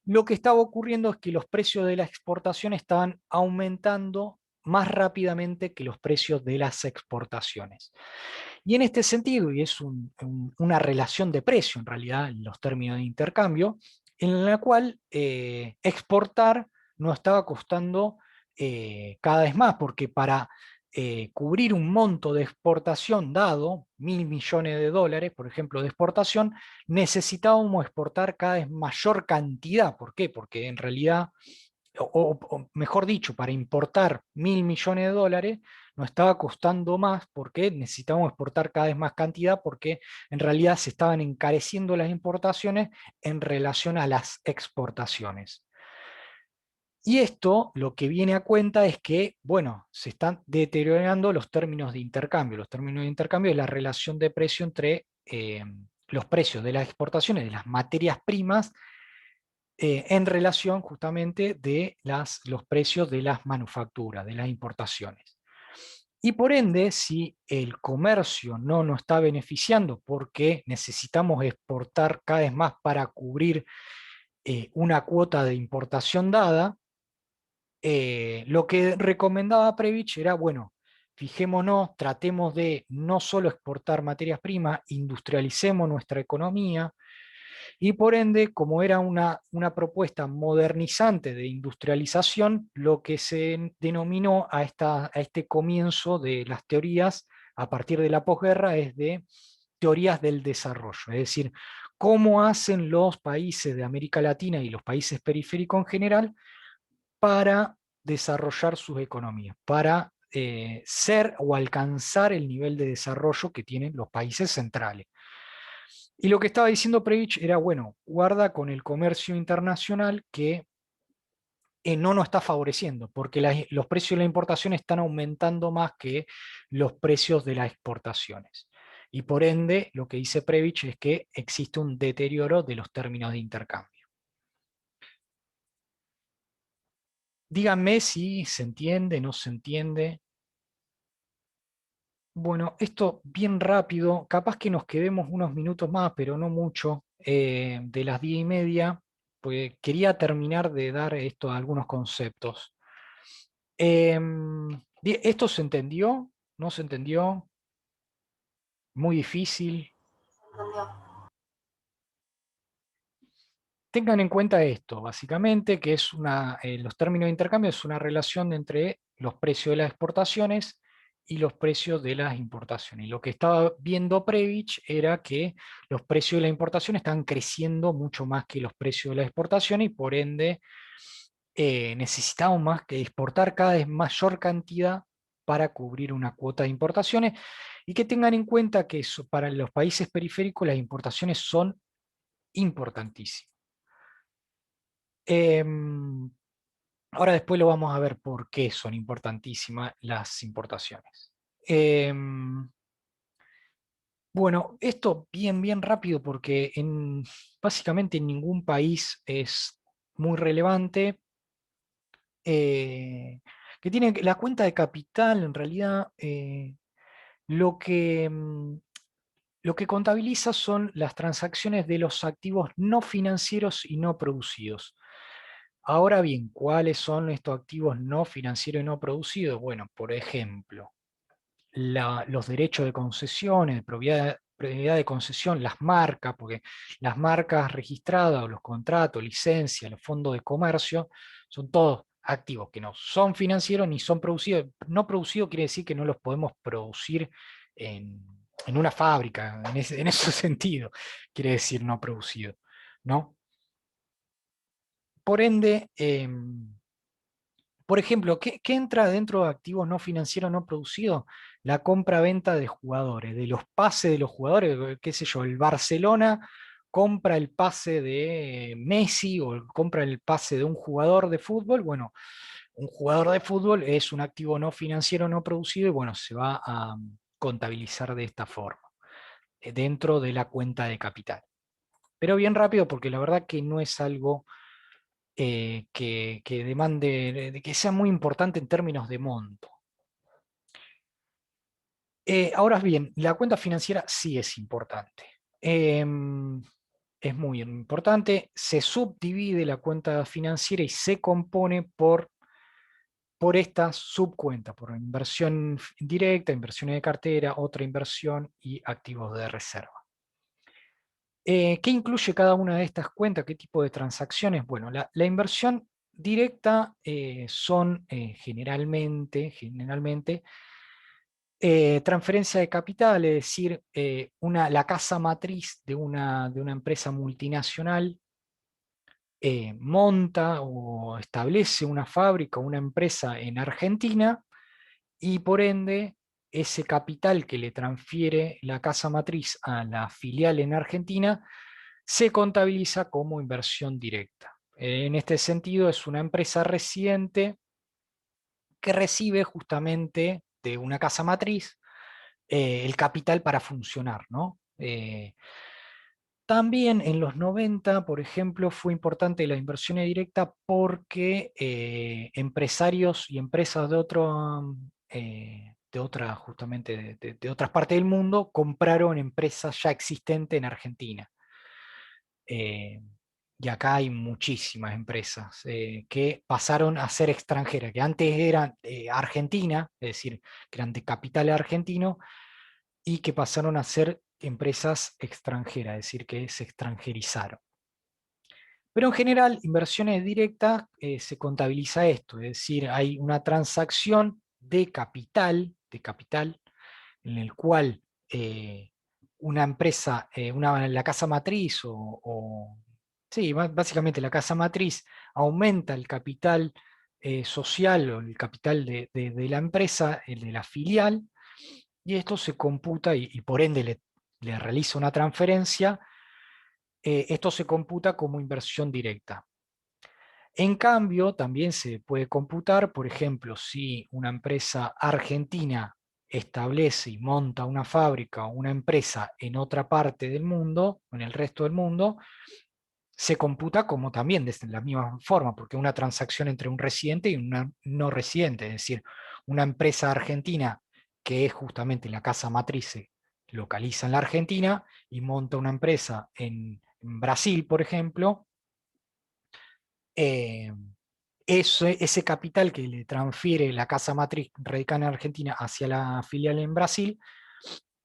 lo que estaba ocurriendo es que los precios de la exportación estaban aumentando más rápidamente que los precios de las exportaciones. Y en este sentido, y es una relación de precio en realidad en los términos de intercambio, en la cual exportar nos estaba costando cada vez más, porque para cubrir un monto de exportación dado, $1.000 millones, por ejemplo, de exportación, necesitábamos exportar cada vez mayor cantidad. ¿Por qué? Porque en realidad, o mejor dicho, para importar $1.000 millones nos estaba costando más porque necesitábamos exportar cada vez más cantidad, porque en realidad se estaban encareciendo las importaciones en relación a las exportaciones. Y esto lo que viene a cuenta es que, bueno, se están deteriorando los términos de intercambio. Los términos de intercambio es la relación de precio entre los precios de las exportaciones, de las materias primas, en relación justamente de los precios de las manufacturas, de las importaciones. Y por ende, si el comercio no nos está beneficiando porque necesitamos exportar cada vez más para cubrir una cuota de importación dada, lo que recomendaba Prebisch era, bueno, fijémonos, tratemos de no solo exportar materias primas, industrialicemos nuestra economía, Y por ende, como era una propuesta modernizante de industrialización, lo que se denominó a este comienzo de las teorías a partir de la posguerra es de teorías del desarrollo, es decir, cómo hacen los países de América Latina y los países periféricos en general para desarrollar sus economías, para ser o alcanzar el nivel de desarrollo que tienen los países centrales. Y lo que estaba diciendo Previch era, bueno, guarda con el comercio internacional que no nos está favoreciendo, porque los precios de la importación están aumentando más que los precios de las exportaciones. Y por ende, lo que dice Previch es que existe un deterioro de los términos de intercambio. Díganme si se entiende, no se entiende. Bueno, esto bien rápido, capaz que nos quedemos unos minutos más, pero no mucho, de las 10:30, pues quería terminar de dar algunos conceptos. ¿Esto se entendió? ¿No se entendió? ¿Muy difícil? ¿Entendió? Tengan en cuenta esto, básicamente, que es los términos de intercambio es una relación entre los precios de las exportaciones y los precios de las importaciones. Y lo que estaba viendo Previch era que los precios de la importación están creciendo mucho más que los precios de la exportación y por ende necesitamos más que exportar cada vez mayor cantidad para cubrir una cuota de importaciones y que tengan en cuenta que para los países periféricos las importaciones son importantísimas. Ahora después lo vamos a ver por qué son importantísimas las importaciones. Bueno, esto bien rápido porque básicamente en ningún país es muy relevante. Que tiene la cuenta de capital, en realidad, lo que contabiliza son las transacciones de los activos no financieros y no producidos. Ahora bien, ¿cuáles son estos activos no financieros y no producidos? Bueno, por ejemplo, los derechos de concesión, de propiedad de concesión, las marcas, porque las marcas registradas, o los contratos, licencias, los fondos de comercio, son todos activos que no son financieros ni son producidos. No producido quiere decir que no los podemos producir en una fábrica, en ese sentido, quiere decir no producido, ¿no? Por ende, por ejemplo, ¿qué entra dentro de activos no financieros no producidos? La compra-venta de jugadores, de los pases de los jugadores, qué sé yo, el Barcelona compra el pase de Messi o compra el pase de un jugador de fútbol. Bueno, un jugador de fútbol es un activo no financiero no producido y bueno, se va a contabilizar de esta forma, dentro de la cuenta de capital. Pero bien rápido porque la verdad que no es algo que demande, que sea muy importante en términos de monto. Ahora bien, la cuenta financiera sí es importante. Es muy importante. Se subdivide la cuenta financiera y se compone por esta subcuenta, por inversión directa, inversiones de cartera, otra inversión y activos de reserva. ¿Qué incluye cada una de estas cuentas? ¿Qué tipo de transacciones? Bueno, la inversión directa son generalmente transferencia de capital, es decir, la casa matriz de una empresa multinacional monta o establece una fábrica o una empresa en Argentina y por ende ese capital que le transfiere la casa matriz a la filial en Argentina se contabiliza como inversión directa. En este sentido es una empresa residente que recibe justamente de una casa matriz el capital para funcionar, ¿no? También en los 90, por ejemplo, fue importante la inversión directa porque empresarios y empresas justamente de otras partes del mundo compraron empresas ya existentes en Argentina. Y acá hay muchísimas empresas que pasaron a ser extranjeras, que antes eran Argentina, es decir, que eran de capital argentino, y que pasaron a ser empresas extranjeras, es decir, que se extranjerizaron. Pero en general, inversiones directas se contabiliza esto, es decir, hay una transacción de capital en el cual una empresa, la casa matriz sí, básicamente la casa matriz aumenta el capital social o el capital de la empresa, el de la filial, y esto se computa y por ende le realiza una transferencia. Esto se computa como inversión directa. En cambio, también se puede computar, por ejemplo, si una empresa argentina establece y monta una fábrica o una empresa en otra parte del mundo, en el resto del mundo, se computa como también de la misma forma, porque es una transacción entre un residente y un no residente, es decir, una empresa argentina que es justamente la casa matriz se localiza en la Argentina y monta una empresa en Brasil, por ejemplo, ese capital que le transfiere la casa matriz radicada en Argentina hacia la filial en Brasil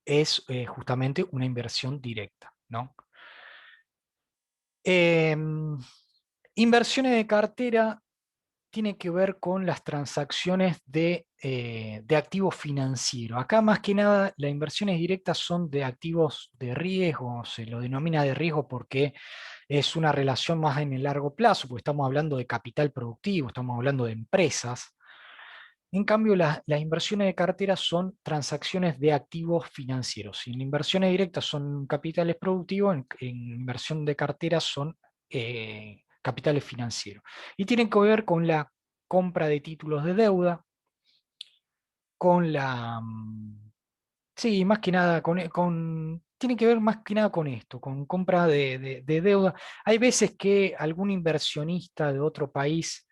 es justamente una inversión directa, ¿no? Inversiones de cartera tiene que ver con las transacciones de activos financieros. Acá más que nada las inversiones directas son de activos de riesgo, se lo denomina de riesgo porque es una relación más en el largo plazo, porque estamos hablando de capital productivo, estamos hablando de empresas. En cambio, las inversiones de cartera son transacciones de activos financieros. Si en inversiones directas son capitales productivos, en inversión de cartera son capitales financieros. Y tienen que ver con la compra de títulos de deuda, con la... Sí, más que nada, tiene que ver más que nada con esto, con compra de deuda. Hay veces que algún inversionista de otro país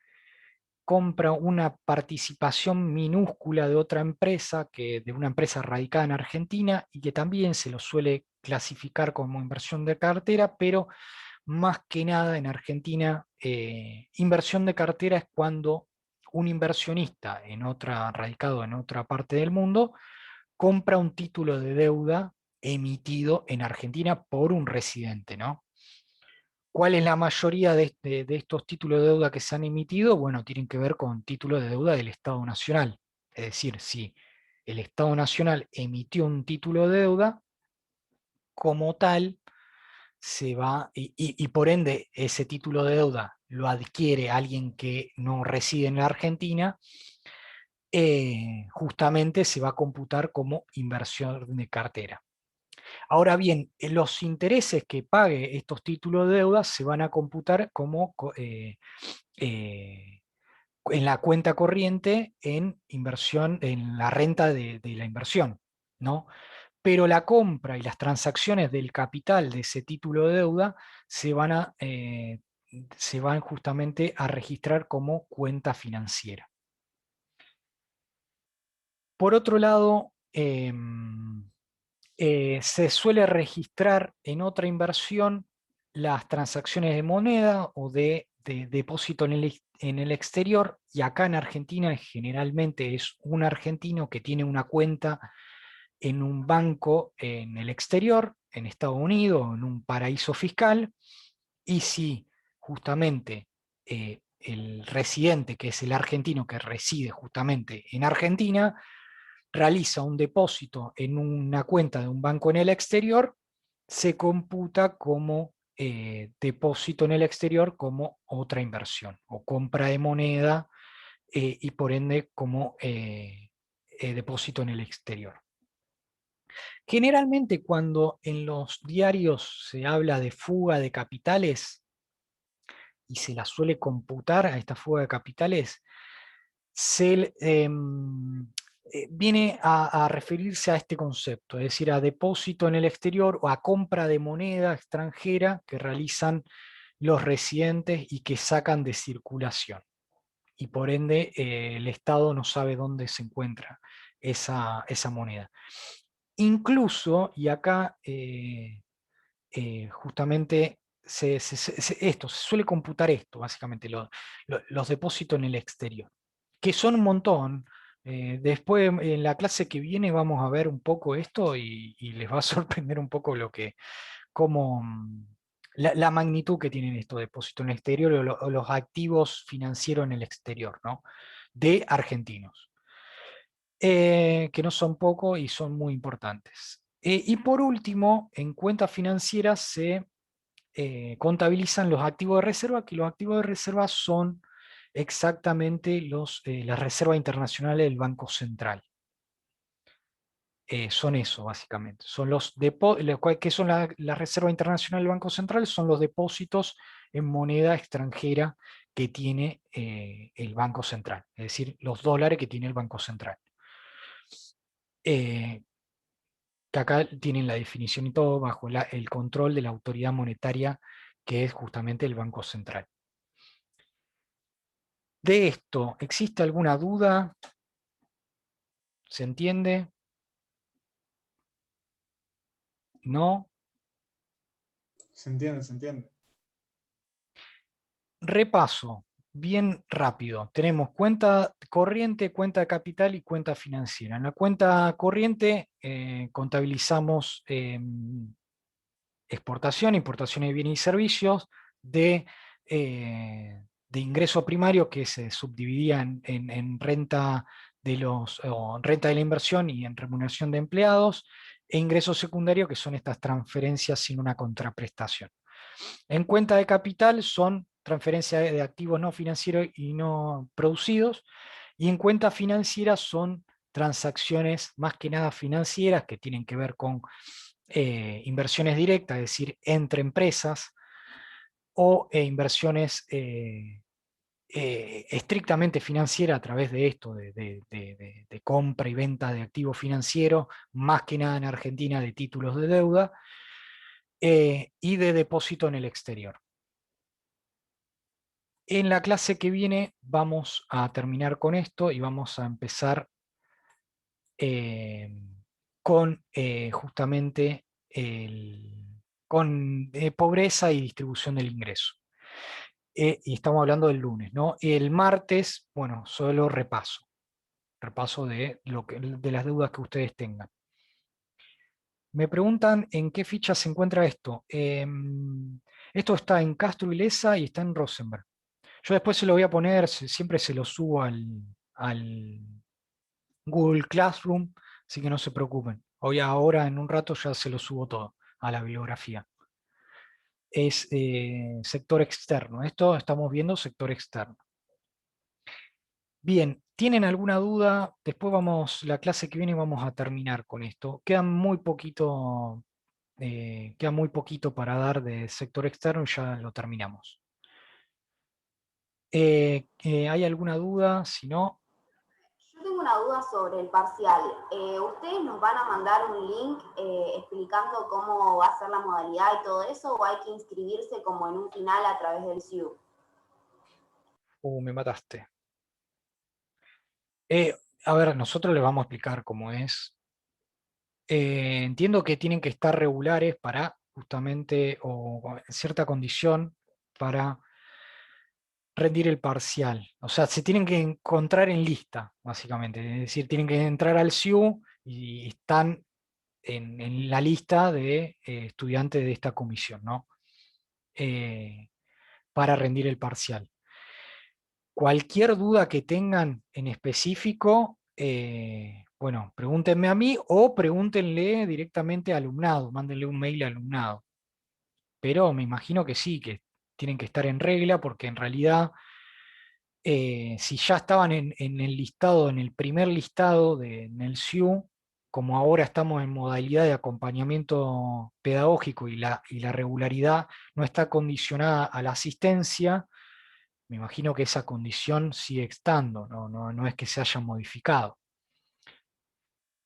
compra una participación minúscula de otra empresa, de una empresa radicada en Argentina, y que también se lo suele clasificar como inversión de cartera, pero más que nada en Argentina, inversión de cartera es cuando un inversionista radicado en otra parte del mundo compra un título de deuda emitido en Argentina por un residente, ¿no? ¿Cuál es la mayoría de estos títulos de deuda que se han emitido? Bueno, tienen que ver con títulos de deuda del Estado Nacional. Es decir, si el Estado Nacional emitió un título de deuda, como tal, se va, y por ende ese título de deuda lo adquiere alguien que no reside en la Argentina, justamente se va a computar como inversión de cartera. Ahora bien, los intereses que pague estos títulos de deuda se van a computar como en la cuenta corriente en inversión, en la renta de la inversión, ¿no? Pero la compra y las transacciones del capital de ese título de deuda se van justamente a registrar como cuenta financiera. Por otro lado, se suele registrar en otra inversión las transacciones de moneda o de depósito en el exterior, y acá en Argentina generalmente es un argentino que tiene una cuenta en un banco en el exterior, en Estados Unidos, en un paraíso fiscal, y si justamente el residente, que es el argentino que reside justamente en Argentina, realiza un depósito en una cuenta de un banco en el exterior, se computa como depósito en el exterior como otra inversión o compra de moneda, y por ende como depósito en el exterior. Generalmente cuando en los diarios se habla de fuga de capitales y se la suele computar a esta fuga de capitales, viene a referirse a este concepto, es decir, a depósito en el exterior o a compra de moneda extranjera que realizan los residentes y que sacan de circulación. Y por ende el Estado no sabe dónde se encuentra esa moneda. Incluso, y acá justamente se suele computar esto, básicamente, los depósitos en el exterior, que son un montón, Después, en la clase que viene, vamos a ver un poco esto y les va a sorprender un poco cómo, la magnitud que tienen estos depósitos en el exterior o los activos financieros en el exterior, ¿no? De argentinos, que no son pocos y son muy importantes. Y por último, en cuentas financieras se contabilizan los activos de reserva, que los activos de reserva son exactamente las reservas internacionales del Banco Central. Son eso, básicamente. Son ¿qué son las reservas internacionales del Banco Central? Son los depósitos en moneda extranjera que tiene el Banco Central, es decir, los dólares que tiene el Banco Central. Que acá tienen la definición y todo bajo el control de la autoridad monetaria, que es justamente el Banco Central. De esto, ¿existe alguna duda? ¿Se entiende? ¿No? Se entiende, se entiende. Repaso, bien rápido. Tenemos cuenta corriente, cuenta de capital y cuenta financiera. En la cuenta corriente contabilizamos exportación, importación de bienes y servicios, de ingreso primario que se subdividía en renta renta de la inversión y en remuneración de empleados, e ingreso secundario, que son estas transferencias sin una contraprestación. En cuenta de capital son transferencias de activos no financieros y no producidos, y en cuenta financiera son transacciones más que nada financieras que tienen que ver con inversiones directas, es decir, entre empresas, o inversiones estrictamente financieras a través de esto, de compra y venta de activos financieros, más que nada en Argentina de títulos de deuda, y de depósito en el exterior. En la clase que viene vamos a terminar con esto y vamos a empezar con justamente con pobreza y distribución del ingreso. Y estamos hablando del lunes, ¿no? El martes, bueno, solo repaso de las deudas que ustedes tengan. Me preguntan en qué ficha se encuentra esto. Esto está en Castro y Leza y está en Rosenberg. Yo después se lo voy a poner, siempre se lo subo al Google Classroom, así que no se preocupen. Hoy ahora en un rato ya se lo subo todo a la bibliografía. Es sector externo. Esto estamos viendo sector externo. Bien, ¿tienen alguna duda? Después la clase que viene vamos a terminar con esto. Queda muy poquito para dar de sector externo y ya lo terminamos. ¿Hay alguna duda? Si no, Yo tengo una duda sobre el parcial. ¿Ustedes nos van a mandar un link explicando cómo va a ser la modalidad y todo eso, o hay que inscribirse como en un final a través del SIU? me mataste. A ver, nosotros les vamos a explicar cómo es. Entiendo que tienen que estar regulares para justamente, o en cierta condición, para rendir el parcial. O sea, se tienen que encontrar en lista, básicamente. Es decir, tienen que entrar al SIU y están en la lista de estudiantes de esta comisión, ¿no? Para rendir el parcial. Cualquier duda que tengan en específico, bueno, pregúntenme a mí o pregúntenle directamente al alumnado, mándenle un mail al alumnado. Pero me imagino que sí, que tienen que estar en regla, porque en realidad, si ya estaban en el listado, en el primer listado en el SIU, como ahora estamos en modalidad de acompañamiento pedagógico y la regularidad no está condicionada a la asistencia, me imagino que esa condición sigue estando, no es que se haya modificado.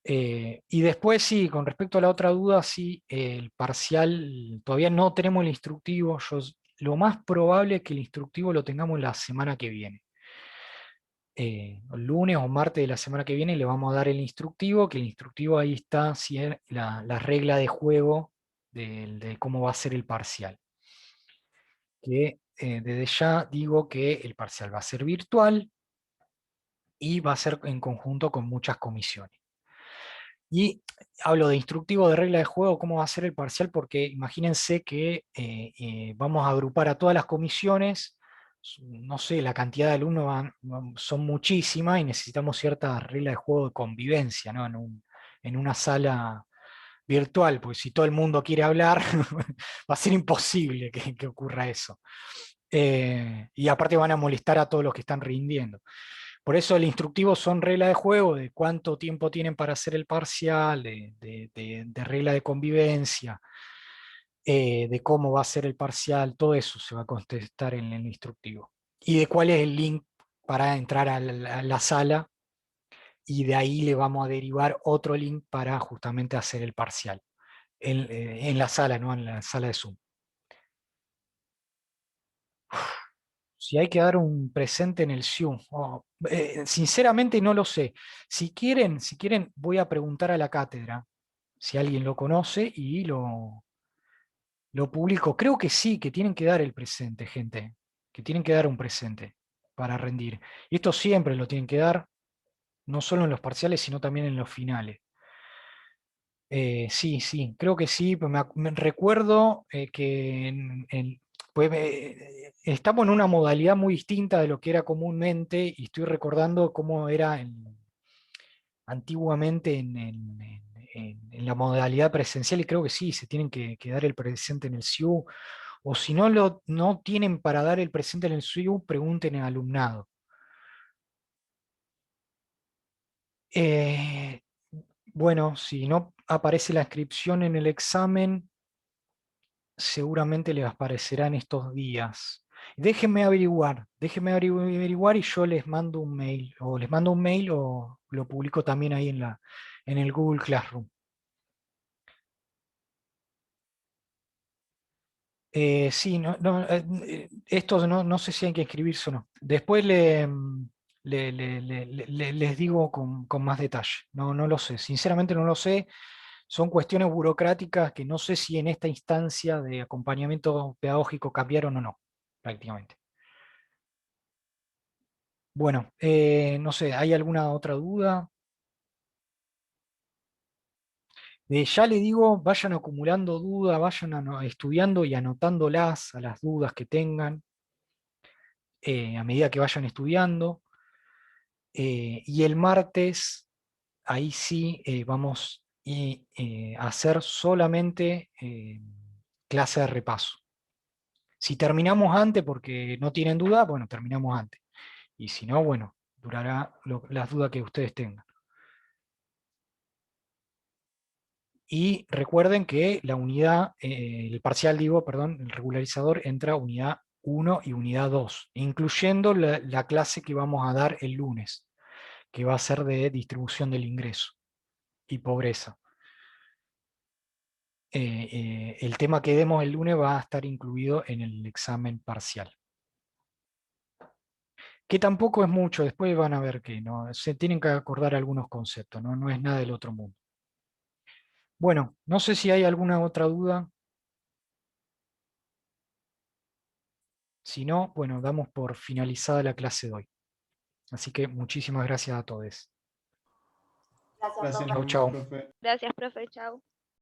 Y después sí, con respecto a la otra duda, sí, el parcial, todavía no tenemos el instructivo. Lo más probable es que el instructivo lo tengamos la semana que viene. El lunes o martes de la semana que viene le vamos a dar el instructivo, que el instructivo ahí está, sí, la regla de juego de cómo va a ser el parcial. Que desde ya digo que el parcial va a ser virtual, y va a ser en conjunto con muchas comisiones. Y hablo de instructivo de regla de juego, cómo va a ser el parcial, porque imagínense que vamos a agrupar a todas las comisiones, no sé, la cantidad de alumnos son muchísimas y necesitamos cierta regla de juego de convivencia, ¿no? En una sala virtual, porque si todo el mundo quiere hablar, va a ser imposible que ocurra eso. Y aparte van a molestar a todos los que están rindiendo. Por eso el instructivo son reglas de juego, de cuánto tiempo tienen para hacer el parcial, de regla de convivencia, de cómo va a ser el parcial, todo eso se va a contestar en el instructivo. Y de cuál es el link para entrar a la sala, y de ahí le vamos a derivar otro link para justamente hacer el parcial. En la sala, ¿no? En la sala de Zoom. Si hay que dar un presente en el Zoom. Sinceramente no lo sé. Si quieren, voy a preguntar a la cátedra si alguien lo conoce y lo publico. Creo que sí, que tienen que dar el presente, gente. Que tienen que dar un presente para rendir. Y esto siempre lo tienen que dar, no solo en los parciales, sino también en los finales. Sí, creo que sí. Me recuerdo que pues, estamos en una modalidad muy distinta de lo que era comúnmente, y estoy recordando cómo era antiguamente en la modalidad presencial, y creo que sí, se tienen que dar el presente en el SIU, o si no no tienen para dar el presente en el SIU, pregunten al alumnado. Bueno, si no aparece la inscripción en el examen, seguramente les aparecerá en estos días. Déjenme averiguar y yo les mando un mail, o lo publico también ahí en el Google Classroom. Sí, esto no sé si hay que inscribirse o no. Después les digo con más detalle. No lo sé, sinceramente no lo sé. Son cuestiones burocráticas que no sé si en esta instancia de acompañamiento pedagógico cambiaron o no, prácticamente. Bueno, no sé, ¿hay alguna otra duda? Ya le digo, vayan acumulando dudas, vayan estudiando y anotándolas a las dudas que tengan a medida que vayan estudiando. Y el martes, ahí sí vamos a hacer solamente clase de repaso. Si terminamos antes porque no tienen duda, bueno, terminamos antes. Y si no, bueno, durará las dudas que ustedes tengan. Y recuerden que la unidad, el parcial, perdón, el regularizador entra unidad 1 y unidad 2, incluyendo la clase que vamos a dar el lunes, que va a ser de distribución del ingreso y pobreza. El tema que demos el lunes va a estar incluido en el examen parcial. Que tampoco es mucho, después van a ver que no, se tienen que acordar algunos conceptos, no es nada del otro mundo. Bueno, no sé si hay alguna otra duda. Si no, bueno, damos por finalizada la clase de hoy. Así que muchísimas gracias a todos. Gracias, Gracias, profe. Chau. profe. Gracias, profe. Chao.